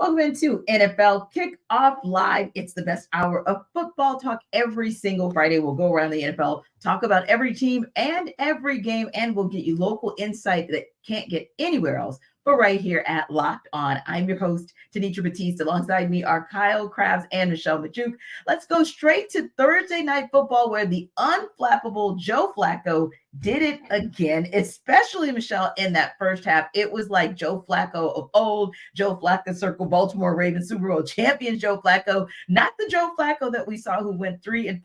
Welcome into NFL Kickoff Live. It's the best hour of football talk every single Friday. We'll go around the NFL, talk about every team and every game, and we'll get you local insight that can't get anywhere else but right here at Locked On. I'm your host, Tanisha Batiste. Alongside me are Kyle Krabs and Michelle Majuk. Let's go straight to Thursday Night Football, where the unflappable Joe Flacco did it again, especially, Michelle, in that first half. It was like Joe Flacco of old, Joe Flacco circle Baltimore Ravens Super Bowl champion Joe Flacco, not the Joe Flacco that we saw who went 3-14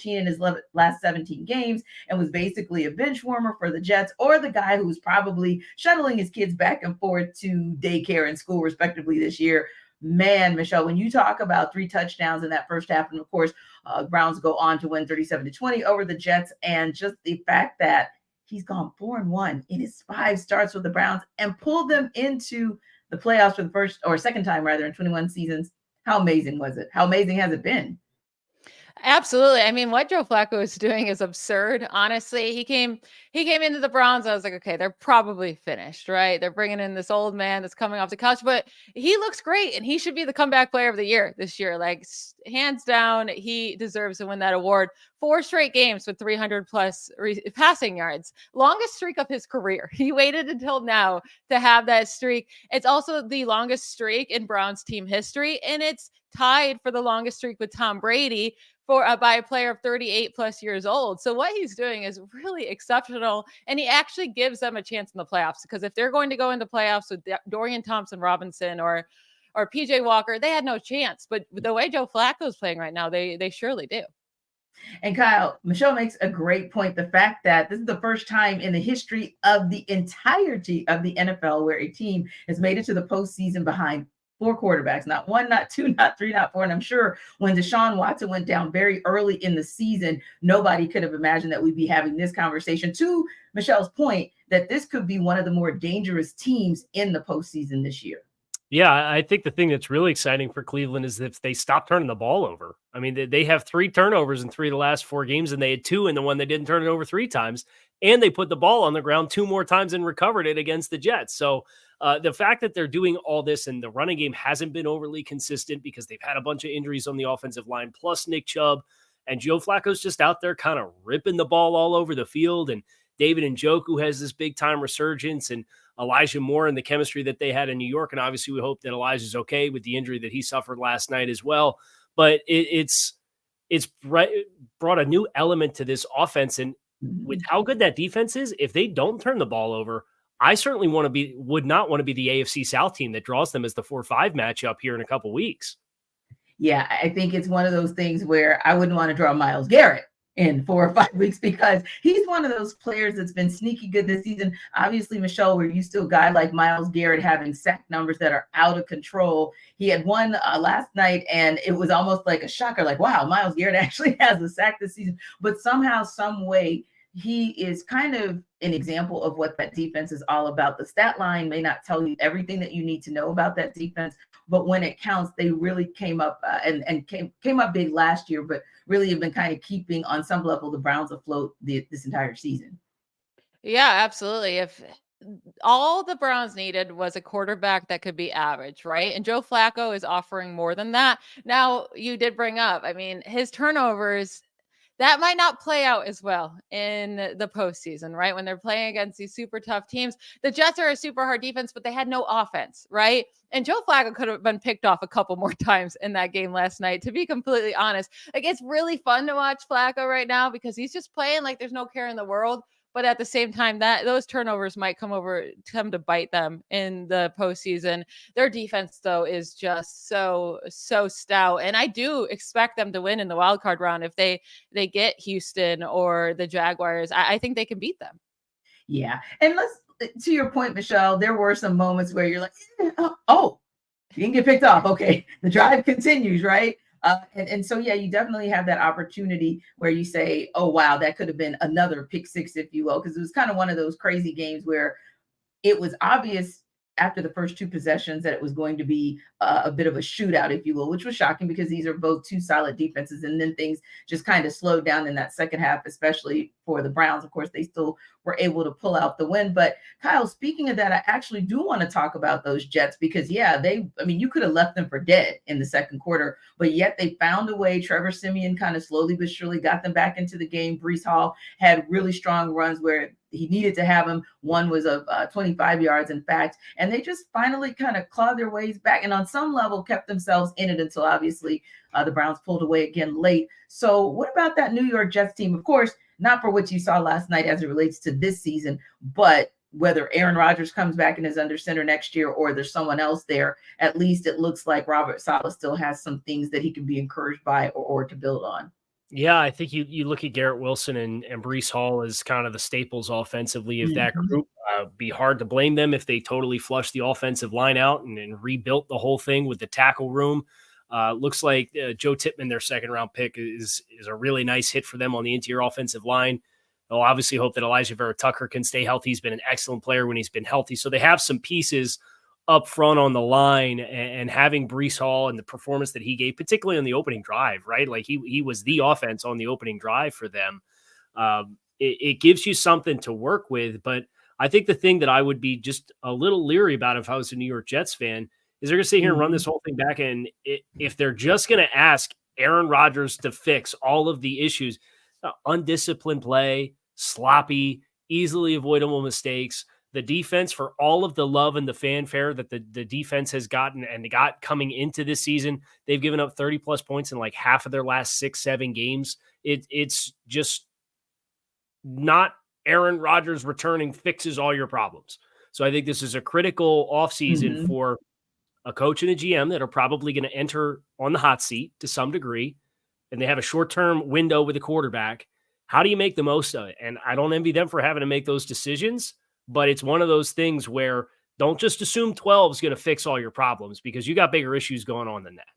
in his last 17 games and was basically a bench warmer for the Jets, or the guy who was probably shuttling his kids back and forth to daycare and school respectively this year. Man, Michelle, when you talk about 3 touchdowns in that first half, and of course, Browns go on to win 37-20 over the Jets, and just the fact that he's gone 4-1 in his 5 starts with the Browns and pulled them into the playoffs for the first or second time rather in 21 seasons. How amazing was it? How amazing has it been? Absolutely. I mean, what Joe Flacco is doing is absurd. Honestly, he came into the Browns. I was like, okay, they're probably finished, right? They're bringing in this old man that's coming off the couch, but he looks great, and he should be the comeback player of the year this year. Like, hands down, he deserves to win that award. 4 straight games with 300 plus passing yards, longest streak of his career. He waited until now to have that streak. It's also the longest streak in Browns team history, and it's tied for the longest streak with Tom Brady by a player of 38 plus years old. So what he's doing is really exceptional, and he actually gives them a chance in the playoffs, because if they're going to go into playoffs with Dorian Thompson-Robinson or PJ Walker, they had no chance. But the way Joe Flacco is playing right now, they surely do. And Kyle, Michelle makes a great point. The fact that this is the first time in the history of the entirety of the NFL where a team has made it to the postseason behind 4 quarterbacks, not 1, not 2, not 3, not 4. And I'm sure when Deshaun Watson went down very early in the season, nobody could have imagined that we'd be having this conversation. To Michelle's point, that this could be one of the more dangerous teams in the postseason this year. Yeah, I think the thing that's really exciting for Cleveland is if they stop turning the ball over. I mean, they have 3 turnovers in 3 of the last 4 games, and they had 2 in the one they didn't turn it over 3 times. And they put the ball on the ground 2 more times and recovered it against the Jets. So the fact that they're doing all this and the running game hasn't been overly consistent because they've had a bunch of injuries on the offensive line, plus Nick Chubb, and Joe Flacco's just out there kind of ripping the ball all over the field. And David Njoku has this big time resurgence, and Elijah Moore and the chemistry that they had in New York. And obviously we hope that Elijah's okay with the injury that he suffered last night as well. But it's brought a new element to this offense. And with how good that defense is, if they don't turn the ball over, I certainly would not want to be the AFC South team that draws them as the 4-5 matchup here in a couple weeks. Yeah, I think it's one of those things where I wouldn't want to draw Myles Garrett in 4 or 5 weeks, because he's one of those players that's been sneaky good this season. Obviously, Michelle, we're used to a guy like Myles Garrett having sack numbers that are out of control. He had one last night, and it was almost like a shocker, like, wow, Myles Garrett actually has a sack this season. But somehow, some way, he is kind of an example of what that defense is all about. The stat line may not tell you everything that you need to know about that defense, but when it counts, they really came up and came up big last year, but really have been kind of keeping on some level the Browns afloat this entire season. Yeah, absolutely. If all the Browns needed was a quarterback that could be average, right? And Joe Flacco is offering more than that. Now, you did bring up, I mean, his turnovers, that might not play out as well in the postseason, right? When they're playing against these super tough teams. The Jets are a super hard defense, but they had no offense, right? And Joe Flacco could have been picked off a couple more times in that game last night, to be completely honest. Like, it's really fun to watch Flacco right now because he's just playing like there's no care in the world. But at the same time, that those turnovers might come to bite them in the postseason. Their defense, though, is just so stout. And I do expect them to win in the wild card round if they get Houston or the Jaguars. I think they can beat them. Yeah. And to your point, Michelle, there were some moments where you're like, oh, you didn't get picked off. Okay. The drive continues, right? And so, yeah, you definitely have that opportunity where you say, oh, wow, that could have been another pick six, if you will, because it was kind of one of those crazy games where it was obvious after the first two possessions that it was going to be a bit of a shootout, if you will, which was shocking because these are both two solid defenses. And then things just kind of slowed down in that second half, especially for the Browns. Of course, they still were able to pull out the win. But Kyle, speaking of that, I actually do want to talk about those Jets because, yeah, you could have left them for dead in the second quarter, but yet they found a way. Trevor Siemian kind of slowly but surely got them back into the game. Breece Hall had really strong runs where he needed to have them. One was of 25 yards, in fact, and they just finally kind of clawed their ways back and on some level kept themselves in it until obviously the Browns pulled away again late. So what about that New York Jets team? Of course, not for what you saw last night as it relates to this season, but whether Aaron Rodgers comes back and is under center next year or there's someone else there, at least it looks like Robert Saleh still has some things that he can be encouraged by or to build on. Yeah, I think you look at Garrett Wilson and Breece Hall as kind of the staples offensively of that group. Be hard to blame them if they totally flushed the offensive line out and rebuilt the whole thing with the tackle room. Looks like Joe Tippmann, their second-round pick, is a really nice hit for them on the interior offensive line. They'll obviously hope that Elijah Vera-Tucker can stay healthy. He's been an excellent player when he's been healthy. So they have some pieces up front on the line, and having Breece Hall and the performance that he gave, particularly on the opening drive, right? Like he was the offense on the opening drive for them. It gives you something to work with. But I think the thing that I would be just a little leery about if I was a New York Jets fan is they're going to sit here and run this whole thing back. And if they're just going to ask Aaron Rodgers to fix all of the issues, undisciplined play, sloppy, easily avoidable mistakes, the defense, for all of the love and the fanfare that the defense has gotten and got coming into this season, they've given up 30 plus points in like half of their last 6-7 games. It's just not Aaron Rodgers returning fixes all your problems. So I think this is a critical offseason for a coach and a GM that are probably going to enter on the hot seat to some degree, and they have a short-term window with a quarterback. How do you make the most of it? And I don't envy them for having to make those decisions, but it's one of those things where don't just assume 12 is going to fix all your problems because you got bigger issues going on than that.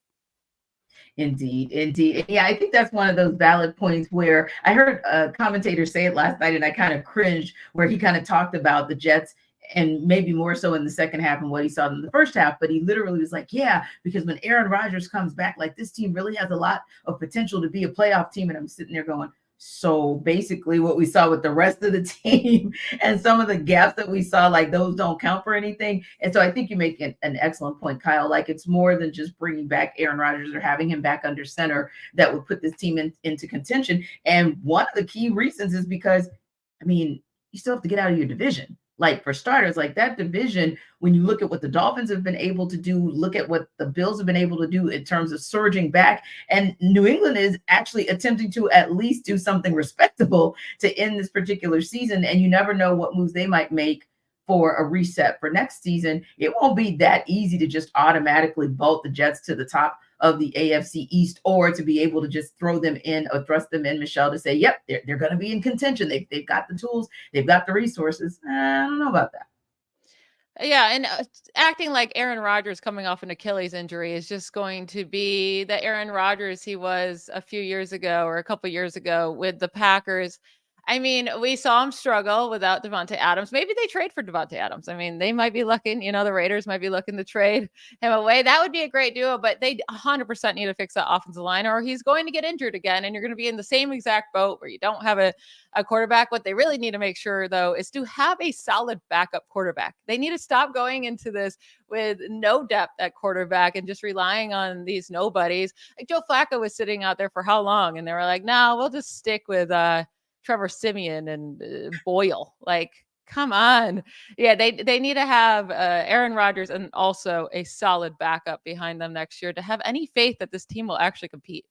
Indeed. Yeah, I think that's one of those valid points where I heard a commentator say it last night and I kind of cringed, where he kind of talked about the Jets and maybe more so in the second half and what he saw in the first half. But he literally was like, yeah, because when Aaron Rodgers comes back, like this team really has a lot of potential to be a playoff team. And I'm sitting there going, so basically what we saw with the rest of the team and some of the gaps that we saw, like those don't count for anything. And so I think you make an excellent point, Kyle. Like it's more than just bringing back Aaron Rodgers or having him back under center that would put this team into contention. And one of the key reasons is because, you still have to get out of your division. Like for starters, like that division, when you look at what the Dolphins have been able to do, look at what the Bills have been able to do in terms of surging back, and New England is actually attempting to at least do something respectable to end this particular season. And you never know what moves they might make for a reset for next season. It won't be that easy to just automatically vault the Jets to the top of the AFC East, or to be able to just throw them in or thrust them in, Michelle, to say, yep, they're going to be in contention. They've got the tools, they've got the resources. I don't know about that. Yeah, and acting like Aaron Rodgers coming off an Achilles injury is just going to be the Aaron Rodgers he was a few years ago or a couple years ago with the Packers. We saw him struggle without Devontae Adams. Maybe they trade for Devontae Adams. They might be looking, the Raiders might be looking to trade him away. That would be a great duo, but they 100% need to fix that offensive line or he's going to get injured again. And you're going to be in the same exact boat where you don't have a quarterback. What they really need to make sure, though, is to have a solid backup quarterback. They need to stop going into this with no depth at quarterback and just relying on these nobodies. Like Joe Flacco was sitting out there for how long? And they were like, no, we'll just stick with Trevor Siemian and Boyle. Like, come on. Yeah, they need to have Aaron Rodgers and also a solid backup behind them next year to have any faith that this team will actually compete.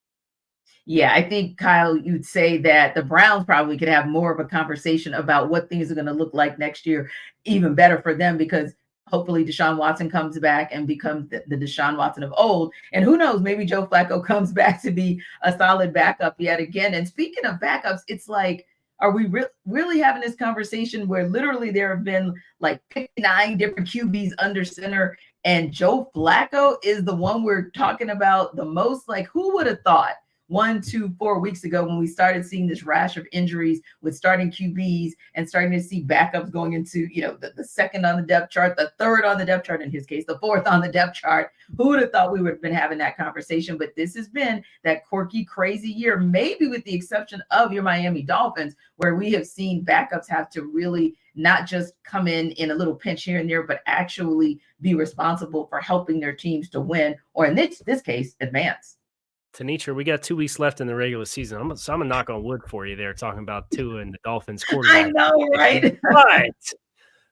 Yeah, I think, Kyle, you'd say that the Browns probably could have more of a conversation about what things are going to look like next year, even better for them, because hopefully Deshaun Watson comes back and becomes the Deshaun Watson of old. And who knows, maybe Joe Flacco comes back to be a solid backup yet again. And speaking of backups, it's like, are we really having this conversation where literally there have been like 59 different QBs under center and Joe Flacco is the one we're talking about the most? Like, who would have thought 4 weeks ago when we started seeing this rash of injuries with starting QBs and starting to see backups going into, the second on the depth chart, the third on the depth chart, in his case, the fourth on the depth chart. Who would have thought we would have been having that conversation? But this has been that quirky, crazy year, maybe with the exception of your Miami Dolphins, where we have seen backups have to really not just come in a little pinch here and there, but actually be responsible for helping their teams to win, or in this case, advance. Tanitra, we got 2 weeks left in the regular season. I'm gonna knock on wood for you there, talking about Tua and the Dolphins quarterback. I know, right? But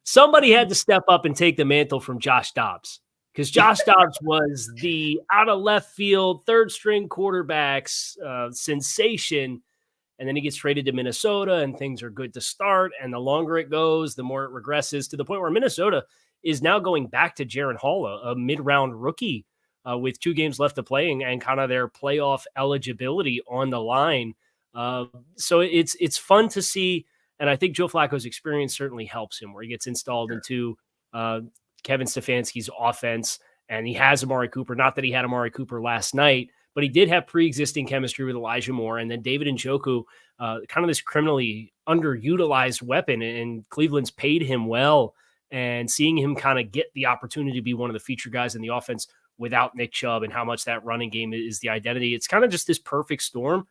somebody had to step up and take the mantle from Josh Dobbs, because Josh Dobbs was the out of left field third string quarterback's sensation. And then he gets traded to Minnesota and things are good to start. And the longer it goes, the more it regresses, to the point where Minnesota is now going back to Jaren Hall, a mid-round rookie with 2 games left to play and kind of their playoff eligibility on the line. So it's fun to see. And I think Joe Flacco's experience certainly helps him, where he gets installed into Kevin Stefanski's offense. And he has Amari Cooper. Not that he had Amari Cooper last night, but he did have pre-existing chemistry with Elijah Moore. And then David Njoku, kind of this criminally underutilized weapon, and Cleveland's paid him well. And seeing him kind of get the opportunity to be one of the feature guys in the offense without Nick Chubb, and how much that running game is the identity. It's kind of just this perfect storm.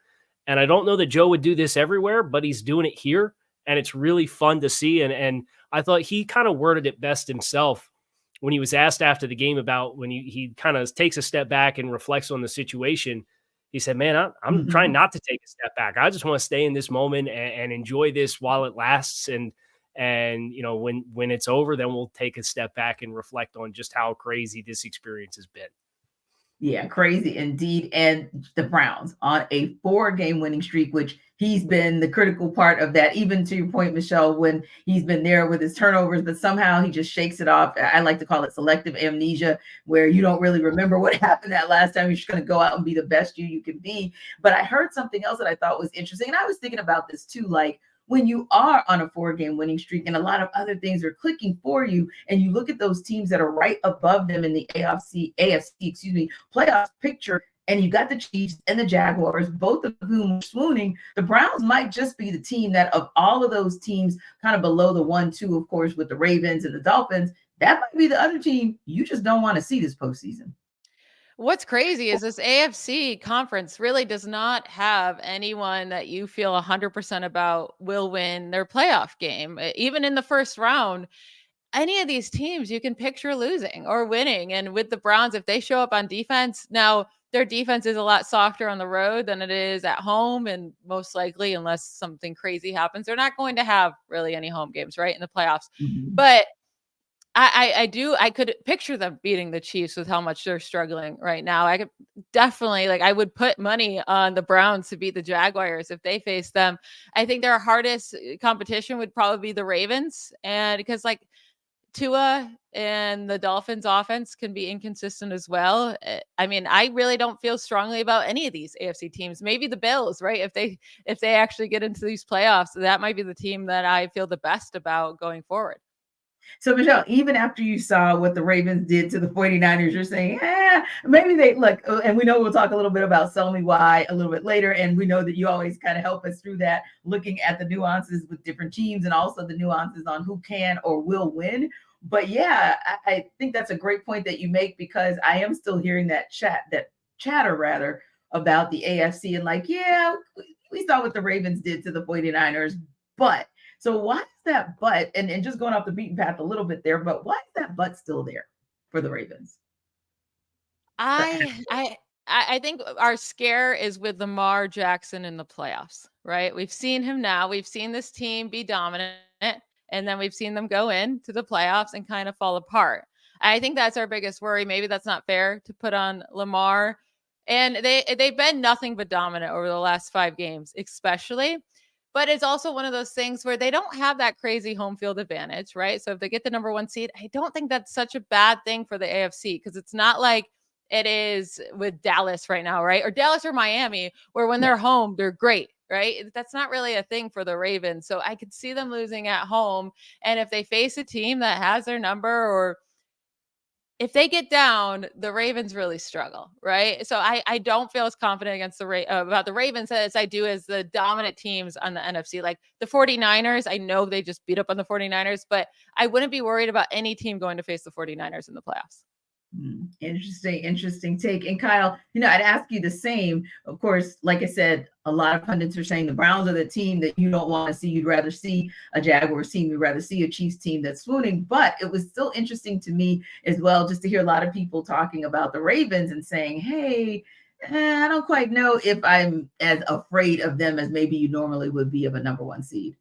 And I don't know that Joe would do this everywhere, but he's doing it here. And it's really fun to see. And I thought he kind of worded it best himself when he was asked after the game about when he kind of takes a step back and reflects on the situation. He said, man, I'm trying not to take a step back. I just want to stay in this moment and enjoy this while it lasts. And when it's over, then we'll take a step back and reflect on just how crazy this experience has been. Yeah, crazy indeed. And the Browns on a 4-game winning streak, which he's been the critical part of that, even to your point, Michelle, when he's been there with his turnovers, but somehow he just shakes it off. I like to call it selective amnesia, where you don't really remember what happened that last time. You're just going to go out and be the best you can be. But I heard something else that I thought was interesting. And I was thinking about this too, like, when you are on a 4-game winning streak and a lot of other things are clicking for you, and you look at those teams that are right above them in the AFC, playoff picture, and you got the Chiefs and the Jaguars, both of whom are swooning, the Browns might just be the team that, of all of those teams kind of below the 1-2, of course, with the Ravens and the Dolphins, that might be the other team you just don't want to see this postseason. What's crazy is this AFC conference really does not have anyone that you feel 100% about will win their playoff game. Even in the first round, any of these teams you can picture losing or winning. And with the Browns, if they show up on defense, now their defense is a lot softer on the road than it is at home. And most likely, unless something crazy happens, they're not going to have really any home games, right, in the playoffs. But I could picture them beating the Chiefs with how much they're struggling right now. I could definitely, I would put money on the Browns to beat the Jaguars if they face them. I think their hardest competition would probably be the Ravens. And because Tua and the Dolphins offense can be inconsistent as well. I mean, I really don't feel strongly about any of these AFC teams. Maybe the Bills, right? If they actually get into these playoffs, that might be the team that I feel the best about going forward. So, Michelle, even after you saw what the Ravens did to the 49ers, you're saying, maybe they look, and we know we'll talk a little bit about Sell Me Why a little bit later. And we know that you always kind of help us through that, looking at the nuances with different teams and also the nuances on who can or will win. But yeah, I think that's a great point that you make, because I am still hearing that chatter about the AFC and we saw what the Ravens did to the 49ers, but so why is that but, and just going off the beaten path a little bit there, but why is that but still there for the Ravens? I think our scare is with Lamar Jackson in the playoffs, right? We've seen him now. We've seen this team be dominant, and then we've seen them go into the playoffs and kind of fall apart. I think that's our biggest worry. Maybe that's not fair to put on Lamar. And they've been nothing but dominant over the last 5 games, especially. But it's also one of those things where they don't have that crazy home field advantage, right? So if they get the number 1 seed, I don't think that's such a bad thing for the AFC, because it's not like it is with Dallas right now, right? Or Dallas or Miami, where when they're home, they're great, right? That's not really a thing for the Ravens. So I could see them losing at home. And if they face a team that has their number, or if they get down, the Ravens really struggle, right? So I don't feel as confident against about the Ravens as I do as the dominant teams on the NFC. Like the 49ers, I know they just beat up on the 49ers, but I wouldn't be worried about any team going to face the 49ers in the playoffs. Interesting take. And Kyle, I'd ask you the same. Of course, like I said, a lot of pundits are saying the Browns are the team that you don't want to see. You'd rather see a Jaguars team. You'd rather see a Chiefs team that's swooning. But it was still interesting to me as well, just to hear a lot of people talking about the Ravens and saying, hey, I don't quite know if I'm as afraid of them as maybe you normally would be of a number one seed.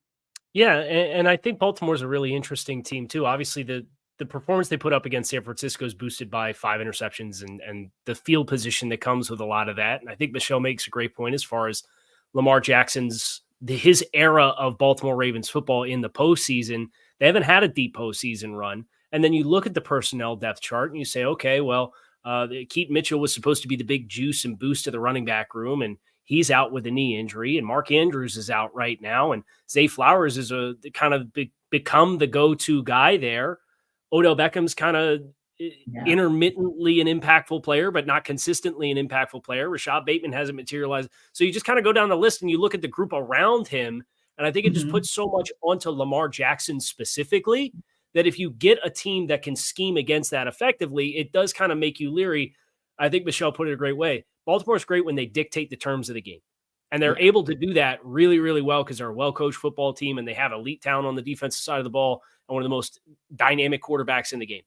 Yeah, and I think Baltimore's a really interesting team too. Obviously, the performance they put up against San Francisco is boosted by 5 interceptions and the field position that comes with a lot of that. And I think Michelle makes a great point as far as Lamar Jackson's his era of Baltimore Ravens football in the postseason. They haven't had a deep postseason run. And then you look at the personnel depth chart and you say, okay, well, Keaton Mitchell was supposed to be the big juice and boost to the running back room, and he's out with a knee injury, and Mark Andrews is out right now, and Zay Flowers is become the go-to guy there. Odell Beckham's kind of intermittently an impactful player, but not consistently an impactful player. Rashad Bateman hasn't materialized. So you just kind of go down the list and you look at the group around him, and I think it just puts so much onto Lamar Jackson specifically that if you get a team that can scheme against that effectively, it does kind of make you leery. I think Michelle put it a great way. Baltimore's great when they dictate the terms of the game. And they're able to do that really, really well because they're a well-coached football team and they have elite talent on the defensive side of the ball and one of the most dynamic quarterbacks in the game.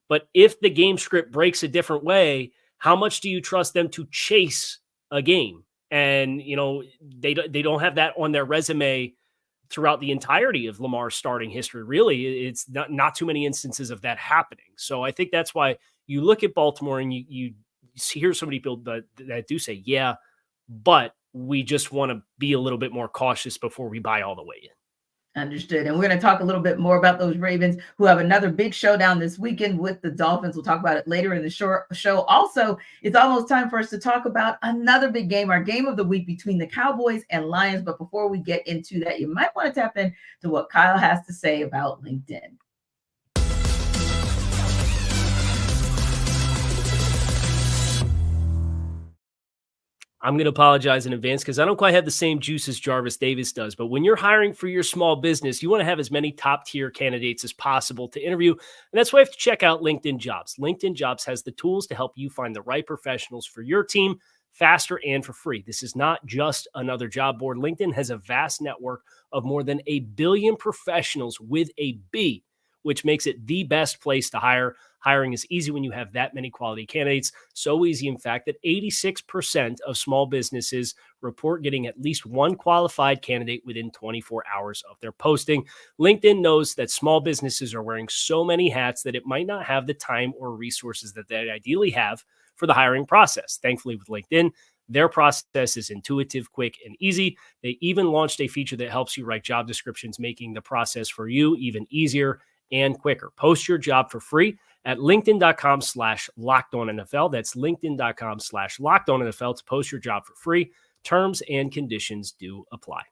But if the game script breaks a different way, how much do you trust them to chase a game? And, they don't have that on their resume throughout the entirety of Lamar's starting history. Really, it's not too many instances of that happening. So I think that's why you look at Baltimore and you hear so many people that do say, yeah, but we just want to be a little bit more cautious before we buy all the way in. Understood. And we're going to talk a little bit more about those Ravens who have another big showdown this weekend with the Dolphins. We'll talk about it later in the show. Also, it's almost time for us to talk about another big game, our game of the week between the Cowboys and Lions. But before we get into that, you might want to tap into what Kyle has to say about LinkedIn. I'm going to apologize in advance because I don't quite have the same juice as Jarvis Davis does. But when you're hiring for your small business, you want to have as many top-tier candidates as possible to interview. And that's why you have to check out LinkedIn Jobs. LinkedIn Jobs has the tools to help you find the right professionals for your team faster and for free. This is not just another job board. LinkedIn has a vast network of more than 1 billion professionals with a B, which makes it the best place to hire. Hiring is easy when you have that many quality candidates. So easy, in fact, that 86% of small businesses report getting at least one qualified candidate within 24 hours of their posting. LinkedIn knows that small businesses are wearing so many hats that it might not have the time or resources that they ideally have for the hiring process. Thankfully, with LinkedIn, their process is intuitive, quick, and easy. They even launched a feature that helps you write job descriptions, making the process for you even easier and quicker. Post your job for free at linkedin.com/lockedonnfl. That's linkedin.com/lockedonnfl to post your job for free. Terms and conditions do apply.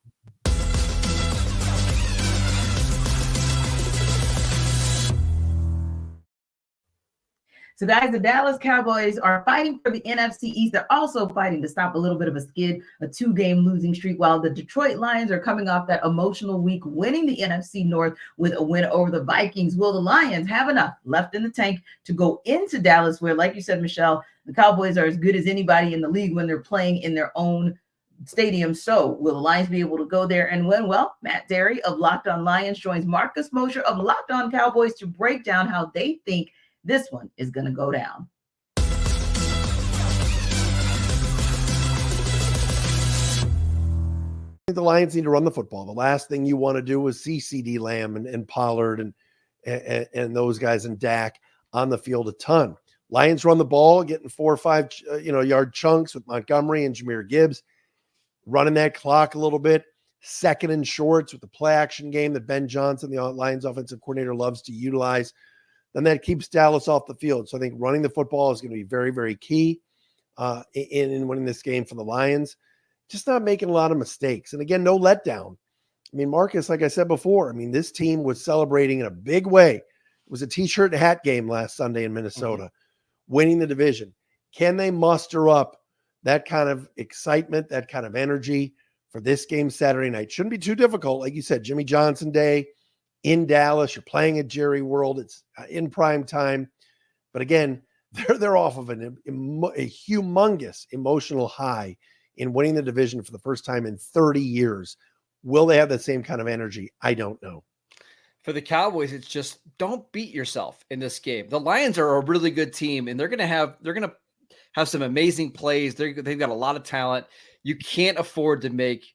So, guys, the Dallas Cowboys are fighting for the NFC East. They're also fighting to stop a little bit of a skid, a 2-game losing streak, while the Detroit Lions are coming off that emotional week, winning the NFC North with a win over the Vikings. Will the Lions have enough left in the tank to go into Dallas, where, like you said, Michelle, the Cowboys are as good as anybody in the league when they're playing in their own stadium? So will the Lions be able to go there and win? Well, Matt Derry of Locked On Lions joins Marcus Mosher of Locked On Cowboys to break down how they think this one is going to go down. I think the Lions need to run the football. The last thing you want to do is see CeeDee Lamb and Pollard and those guys and Dak on the field a ton. Lions run the ball, getting 4 or 5 yard chunks with Montgomery and Jahmyr Gibbs, running that clock a little bit. Second and shorts with the play action game that Ben Johnson, the Lions offensive coordinator, loves to utilize. Then that keeps Dallas off the field. So I think running the football is going to be very, very key in winning this game for the Lions. Just not making a lot of mistakes. And again, no letdown. I mean, Marcus, like I said before, this team was celebrating in a big way was a t-shirt and hat game last Sunday in Minnesota, winning the division. Can they muster up that kind of excitement, that kind of energy for this game Saturday night? Shouldn't be too difficult. Like you said, Jimmy Johnson Day in Dallas. You're playing at Jerry World. It's in prime time. But again, they're off of a humongous emotional high in winning the division for the first time in 30 years. Will they have the same kind of energy? I don't know. For the Cowboys, it's just don't beat yourself in this game. The Lions are a really good team, and they're going to have some amazing plays. They've got a lot of talent. You can't afford to make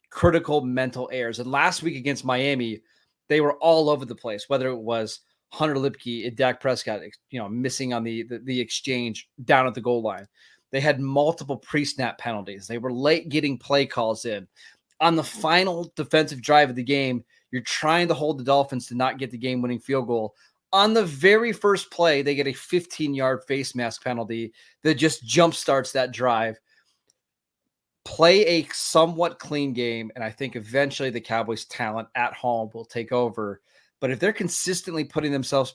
critical mental errors. And last week against Miami, they were all over the place, whether it was Hunter Lipke and Dak Prescott, missing on the exchange down at the goal line. They had multiple pre-snap penalties. They were late getting play calls in. On the final defensive drive of the game, you're trying to hold the Dolphins to not get the game-winning field goal. On the very first play, they get a 15-yard face mask penalty that just jump-starts that drive. Play a somewhat clean game, and I think eventually the Cowboys' talent at home will take over. But if they're consistently putting themselves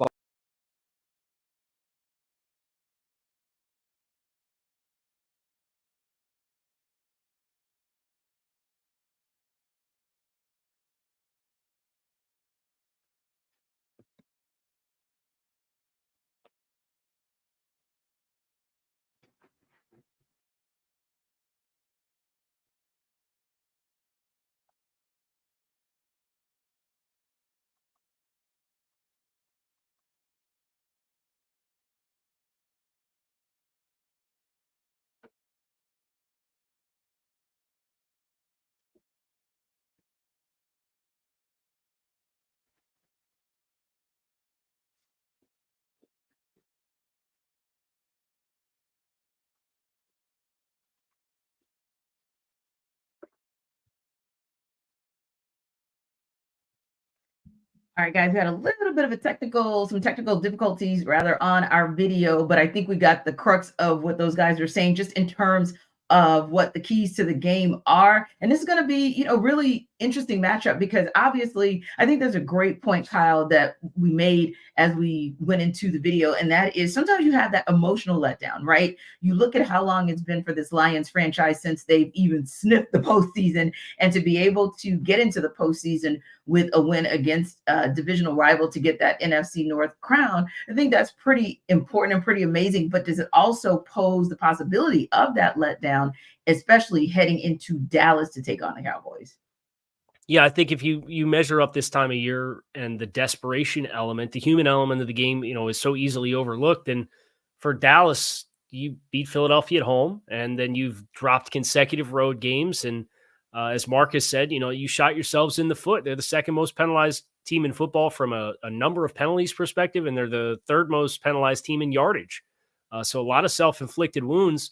All right, guys, we had a little bit of some technical difficulties rather on our video, but I think we got the crux of what those guys are saying just in terms of what the keys to the game are. And this is going to be, really interesting matchup because obviously I think there's a great point, Kyle, that we made as we went into the video. And that is sometimes you have that emotional letdown, right? You look at how long it's been for this Lions franchise since they've even sniffed the postseason, and to be able to get into the postseason with a win against a divisional rival to get that NFC North crown, I think that's pretty important and pretty amazing. But does it also pose the possibility of that letdown, especially heading into Dallas to take on the Cowboys? Yeah, I think if you measure up this time of year and the desperation element, the human element of the game, is so easily overlooked. And for Dallas, you beat Philadelphia at home, and then you've dropped consecutive road games. And as Marcus said, you shot yourselves in the foot. They're the second most penalized team in football from a number of penalties perspective, and they're the third most penalized team in yardage. So a lot of self-inflicted wounds.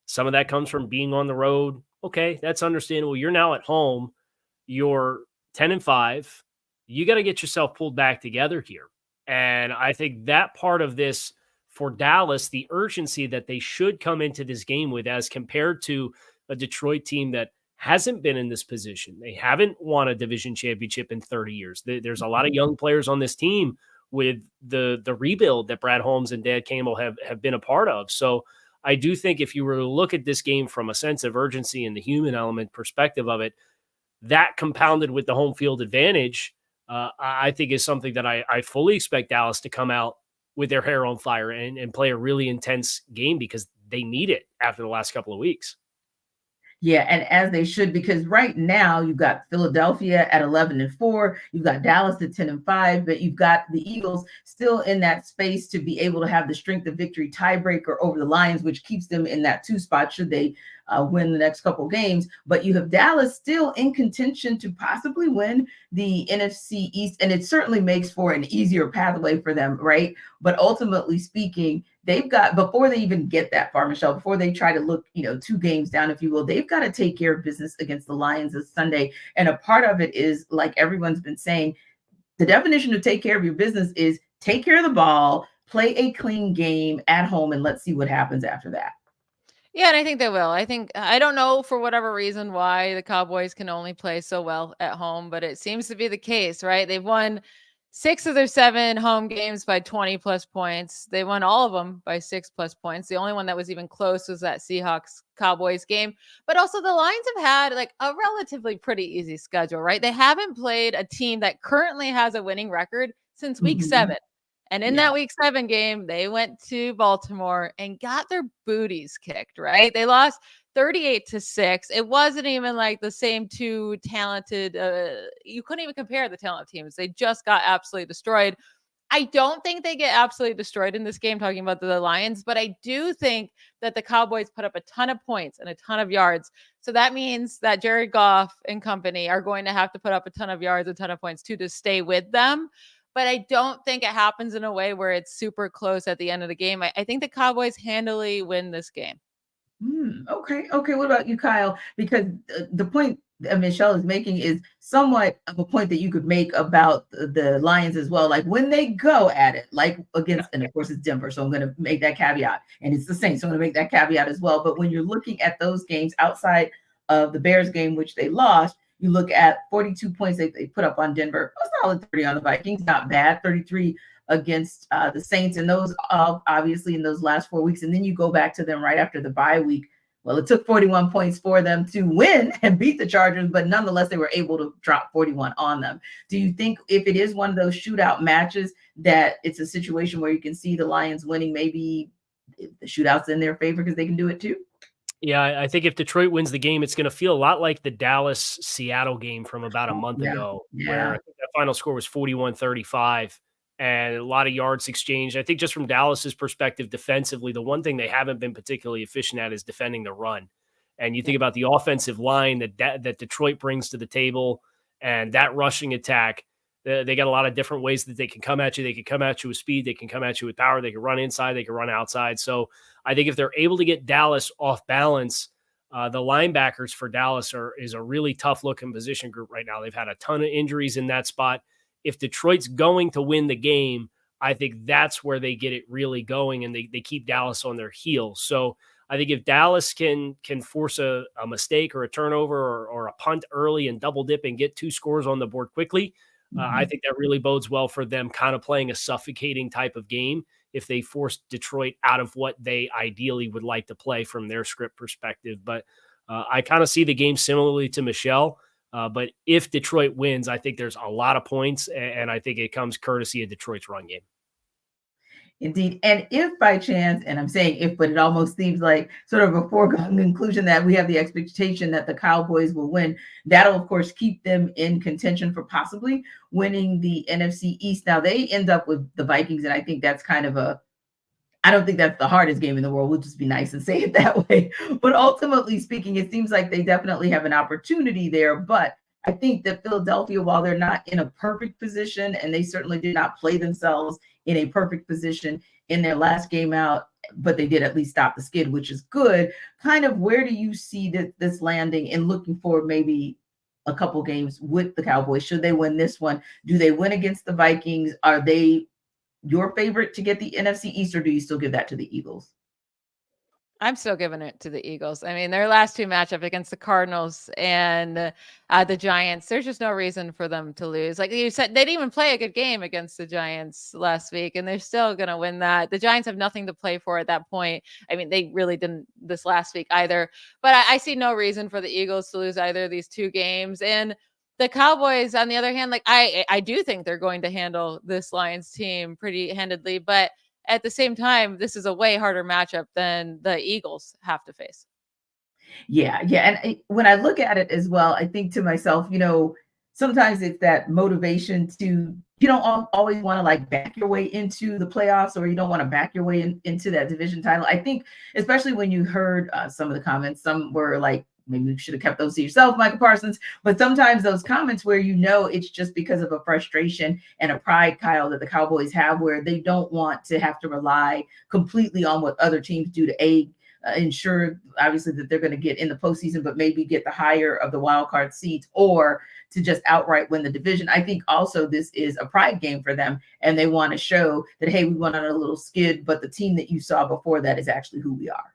Some of that comes from being on the road. Okay, that's understandable. You're now at home. You're 10-5. You got to get yourself pulled back together here. And I think that part of this for Dallas, the urgency that they should come into this game with as compared to a Detroit team that hasn't been in this position. They haven't won a division championship in 30 years. There's a lot of young players on this team with the rebuild that Brad Holmes and Dan Campbell have been a part of. So I do think if you were to look at this game from a sense of urgency and the human element perspective of it, that compounded with the home field advantage, I think is something that I fully expect Dallas to come out with their hair on fire and play a really intense game because they need it after the last couple of weeks. Yeah, and as they should, because right now you've got Philadelphia at 11-4, you've got Dallas at 10-5, but you've got the Eagles still in that space to be able to have the strength of victory tiebreaker over the Lions, which keeps them in that 2 spot should they win the next couple games. But you have Dallas still in contention to possibly win the NFC East, and it certainly makes for an easier pathway for them, right? But ultimately speaking, they've got, before they even get that far, Michelle, before they try to look, 2 games down, if you will, they've got to take care of business against the Lions this Sunday. And a part of it is, like everyone's been saying, the definition of take care of your business is take care of the ball, play a clean game at home, and let's see what happens after that. Yeah, and I think they will. I don't know for whatever reason why the Cowboys can only play so well at home, but it seems to be the case, right? They've won 6 of their 7 home games by 20 plus points. They won all of them by 6 plus points. The only one that was even close was that Seahawks Cowboys game. But also the Lions have had like a relatively pretty easy schedule, right? They haven't played a team that currently has a winning record since week 7. And in that week 7 game, they went to Baltimore and got their booties kicked, right? They lost 38-6. It wasn't even like the same two talented, you couldn't even compare the talent teams. They just got absolutely destroyed. I don't think they get absolutely destroyed in this game, talking about the Lions, but I do think that the Cowboys put up a ton of points and a ton of yards. So that means that Jared Goff and company are going to have to put up a ton of yards, a ton of points too, to stay with them. But I don't think it happens in a way where it's super close at the end of the game. I think the Cowboys handily win this game. Okay. What about you, Kyle? Because the point that Michelle is making is somewhat of a point that you could make about the Lions as well. Like when they go at it, like against, and of course it's Denver, so I'm going to make that caveat. And it's the Saints, so I'm going to make that caveat as well. But when you're looking at those games outside of the Bears game, which they lost, you look at 42 points they put up on Denver, a solid 30 on the Vikings, not bad, 33 against the Saints, and those obviously in those last 4 weeks. And then you go back to them right after the bye week. Well, it took 41 points for them to win and beat the Chargers, but nonetheless, they were able to drop 41 on them. Do you think if it is one of those shootout matches that it's a situation where you can see the Lions winning, maybe the shootout's in their favor because they can do it too? Yeah, I think if Detroit wins the game, it's going to feel a lot like the Dallas-Seattle game from about a month ago, where I think that final score was 41-35 and a lot of yards exchanged. I think just from Dallas's perspective defensively, the one thing they haven't been particularly efficient at is defending the run. And you think about the offensive line that Detroit brings to the table and that rushing attack. They got a lot of different ways that they can come at you. They can come at you with speed. They can come at you with power. They can run inside. They can run outside. So I think if they're able to get Dallas off balance, the linebackers for Dallas is a really tough looking position group right now. They've had a ton of injuries in that spot. If Detroit's going to win the game, I think that's where they get it really going and they keep Dallas on their heels. So I think if Dallas can force a mistake or a turnover or a punt early and double dip and get 2 scores on the board quickly, I think that really bodes well for them kind of playing a suffocating type of game if they force Detroit out of what they ideally would like to play from their script perspective. But I kind of see the game similarly to Michelle. But if Detroit wins, I think there's a lot of points, and I think it comes courtesy of Detroit's run game. Indeed. And if by chance, and I'm saying if, but it almost seems like sort of a foregone conclusion that we have the expectation that the Cowboys will win, that'll, of course, keep them in contention for possibly winning the NFC East. Now, they end up with the Vikings, and I think that's kind of I don't think that's the hardest game in the world. We'll just be nice and say it that way. But ultimately speaking, it seems like they definitely have an opportunity there. But I think that Philadelphia, while they're not in a perfect position, and they certainly did not play themselves in a perfect position in their last game out, but they did at least stop the skid, which is good. Kind of where do you see this landing and looking for maybe a couple games with the Cowboys? Should they win this one? Do they win against the Vikings? Are they your favorite to get the NFC East, or do you still give that to the Eagles? I'm still giving it to the Eagles. I mean, their last 2 matchup against the Cardinals and the Giants, there's just no reason for them to lose. Like you said, they didn't even play a good game against the Giants last week, and they're still going to win that. The Giants have nothing to play for at that point. I mean, they really didn't this last week either. But I see no reason for the Eagles to lose either of these 2 games. And the Cowboys, on the other hand, like I do think they're going to handle this Lions team pretty handedly, but at the same time, this is a way harder matchup than the Eagles have to face. Yeah. And when I look at it as well, I think to myself, sometimes it's that motivation to, you don't always want to like back your way into the playoffs, or you don't want to back your way into that division title. I think, especially when you heard some of the comments, some were like, maybe you should have kept those to yourself, Michael Parsons. But sometimes those comments where it's just because of a frustration and a pride, Kyle, that the Cowboys have, where they don't want to have to rely completely on what other teams do to ensure, obviously, that they're going to get in the postseason, but maybe get the higher of the wild card seats, or to just outright win the division. I think also this is a pride game for them, and they want to show that, hey, we went on a little skid, but the team that you saw before that is actually who we are.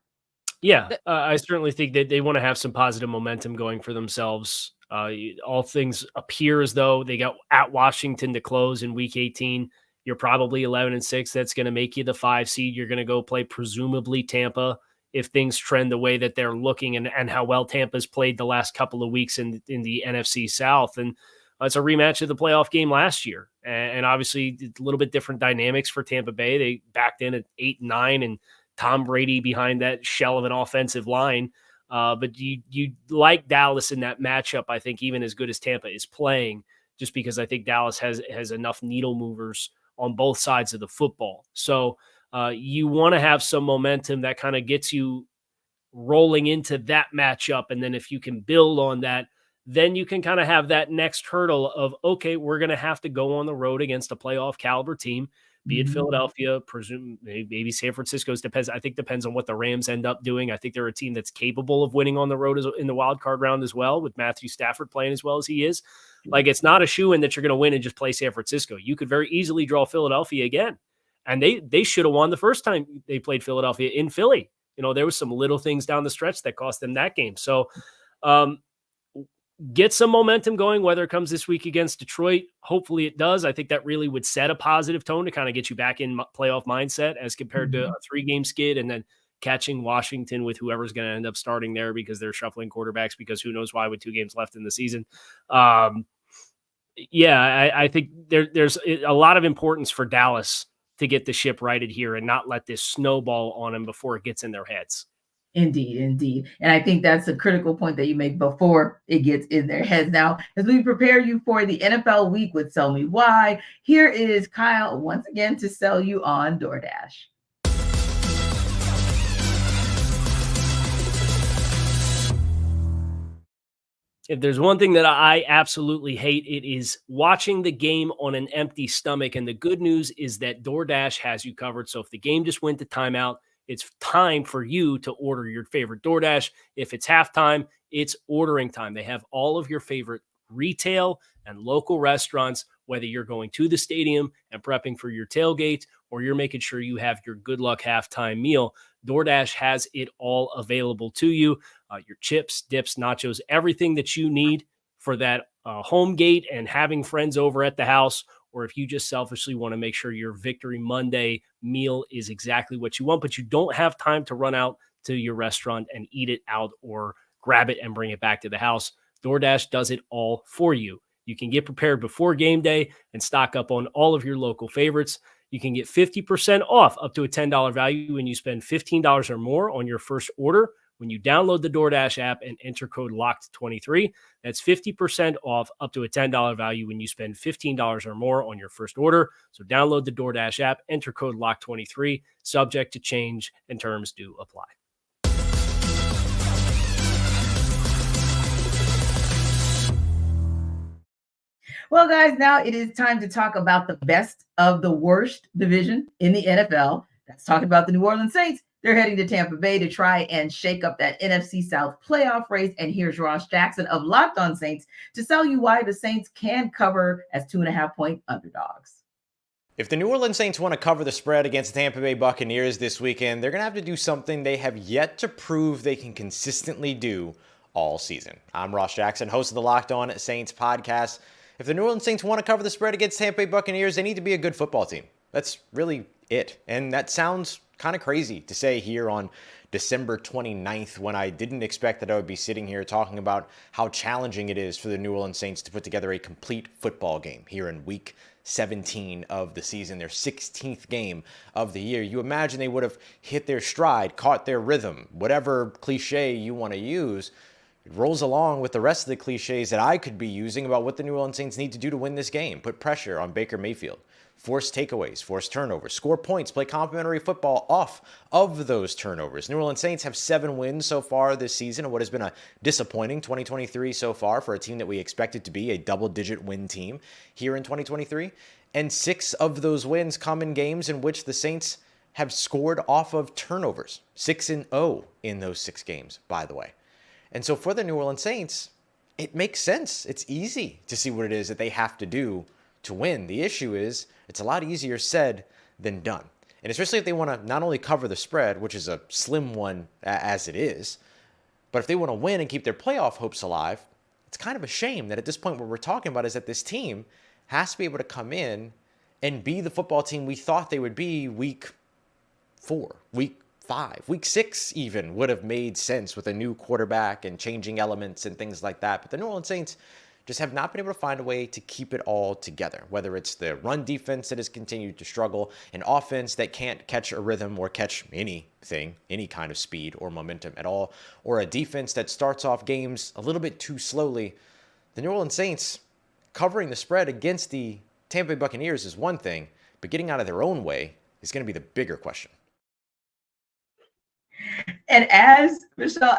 Yeah, I certainly think that they want to have some positive momentum going for themselves. All things appear as though they got at Washington to close in Week 18. You're probably 11-6. That's going to make you the 5 seed. You're going to go play presumably Tampa if things trend the way that they're looking, and how well Tampa's played the last couple of weeks in the NFC South. And it's a rematch of the playoff game last year, and obviously a little bit different dynamics for Tampa Bay. They backed in at 8-9 and Tom Brady behind that shell of an offensive line. But you like Dallas in that matchup, I think, even as good as Tampa is playing, just because I think Dallas has enough needle movers on both sides of the football. So you want to have some momentum that kind of gets you rolling into that matchup. And then if you can build on that, then you can kind of have that next hurdle of, okay, we're going to have to go on the road against a playoff caliber team, be it Philadelphia, presume maybe San Francisco's depends. I think depends on what the Rams end up doing. I think they're a team that's capable of winning on the road in the wild card round as well, with Matthew Stafford playing as well as he is. Like, it's not a shoo-in that you're going to win and just play San Francisco. You could very easily draw Philadelphia again. And they should have won the first time they played Philadelphia in Philly. There was some little things down the stretch that cost them that game. So get some momentum going, whether it comes this week against Detroit. Hopefully it does. I think that really would set a positive tone to kind of get you back in playoff mindset as compared to a 3-game skid and then catching Washington with whoever's going to end up starting there because they're shuffling quarterbacks, because who knows why with 2 games left in the season. I think there's a lot of importance for Dallas to get the ship righted here and not let this snowball on them before it gets in their heads. Indeed. And I think that's a critical point that you make before it gets in their heads. Now, as we prepare you for the NFL week with Sell Me Why, here is Kyle once again to sell you on DoorDash. If there's one thing that I absolutely hate, it is watching the game on an empty stomach. And the good news is that DoorDash has you covered. So if the game just went to timeout, it's time for you to order your favorite DoorDash. If it's halftime, it's ordering time. They have all of your favorite retail and local restaurants, whether you're going to the stadium and prepping for your tailgate or you're making sure you have your good luck halftime meal. DoorDash has it all available to you. Your chips, dips, nachos, everything that you need for that home gate and having friends over at the house, or if you just selfishly want to make sure your Victory Monday meal is exactly what you want, but you don't have time to run out to your restaurant and eat it out or grab it and bring it back to the house. DoorDash does it all for you. You can get prepared before game day and stock up on all of your local favorites. You can get 50% off up to a $10 value when you spend $15 or more on your first order when you download the DoorDash app and enter code LOCKED23. That's 50% off up to a $10 value when you spend $15 or more on your first order. So download the DoorDash app, enter code LOCKED23, subject to change, and terms do apply. Well, guys, now it is time to talk about the best of the worst division in the NFL. That's talking about the New Orleans Saints. They're heading to Tampa Bay to try and shake up that NFC South playoff race. And here's Ross Jackson of Locked On Saints to tell you why the Saints can cover as 2.5-point underdogs. If the New Orleans Saints want to cover the spread against the Tampa Bay Buccaneers this weekend, they're going to have to do something they have yet to prove they can consistently do all season. I'm Ross Jackson, host of the Locked On Saints podcast. If the New Orleans Saints want to cover the spread against Tampa Bay Buccaneers, they need to be a good football team. That's really it. And that sounds kind of crazy to say here on December 29th when I didn't expect that I would be sitting here talking about how challenging it is for the New Orleans Saints to put together a complete football game here in week 17 of the season, their 16th game of the year. You imagine they would have hit their stride, caught their rhythm, whatever cliche you want to use. It rolls along with the rest of the cliches that I could be using about what the New Orleans Saints need to do to win this game. Put pressure on Baker Mayfield. Force takeaways, force turnovers, score points, play complementary football off of those turnovers. New Orleans Saints have 7 wins so far this season in what has been a disappointing 2023 so far for a team that we expected to be a double-digit win team here in 2023. And 6 of those wins come in games in which the Saints have scored off of turnovers. 6-0 in those 6 games, by the way. And so for the New Orleans Saints, it makes sense. It's easy to see what it is that they have to do to win. The issue is it's a lot easier said than done. And especially if they want to not only cover the spread, which is a slim one as it is, but if they want to win and keep their playoff hopes alive, it's kind of a shame that at this point what we're talking about is that this team has to be able to come in and be the football team we thought they would be week 4, week 5, week 6 even would have made sense with a new quarterback and changing elements and things like that. But the New Orleans Saints just have not been able to find a way to keep it all together, whether it's the run defense that has continued to struggle, an offense that can't catch a rhythm or catch anything, any kind of speed or momentum at all, or a defense that starts off games a little bit too slowly. The New Orleans Saints covering the spread against the Tampa Bay Buccaneers is one thing, but getting out of their own way is going to be the bigger question. And as Michelle,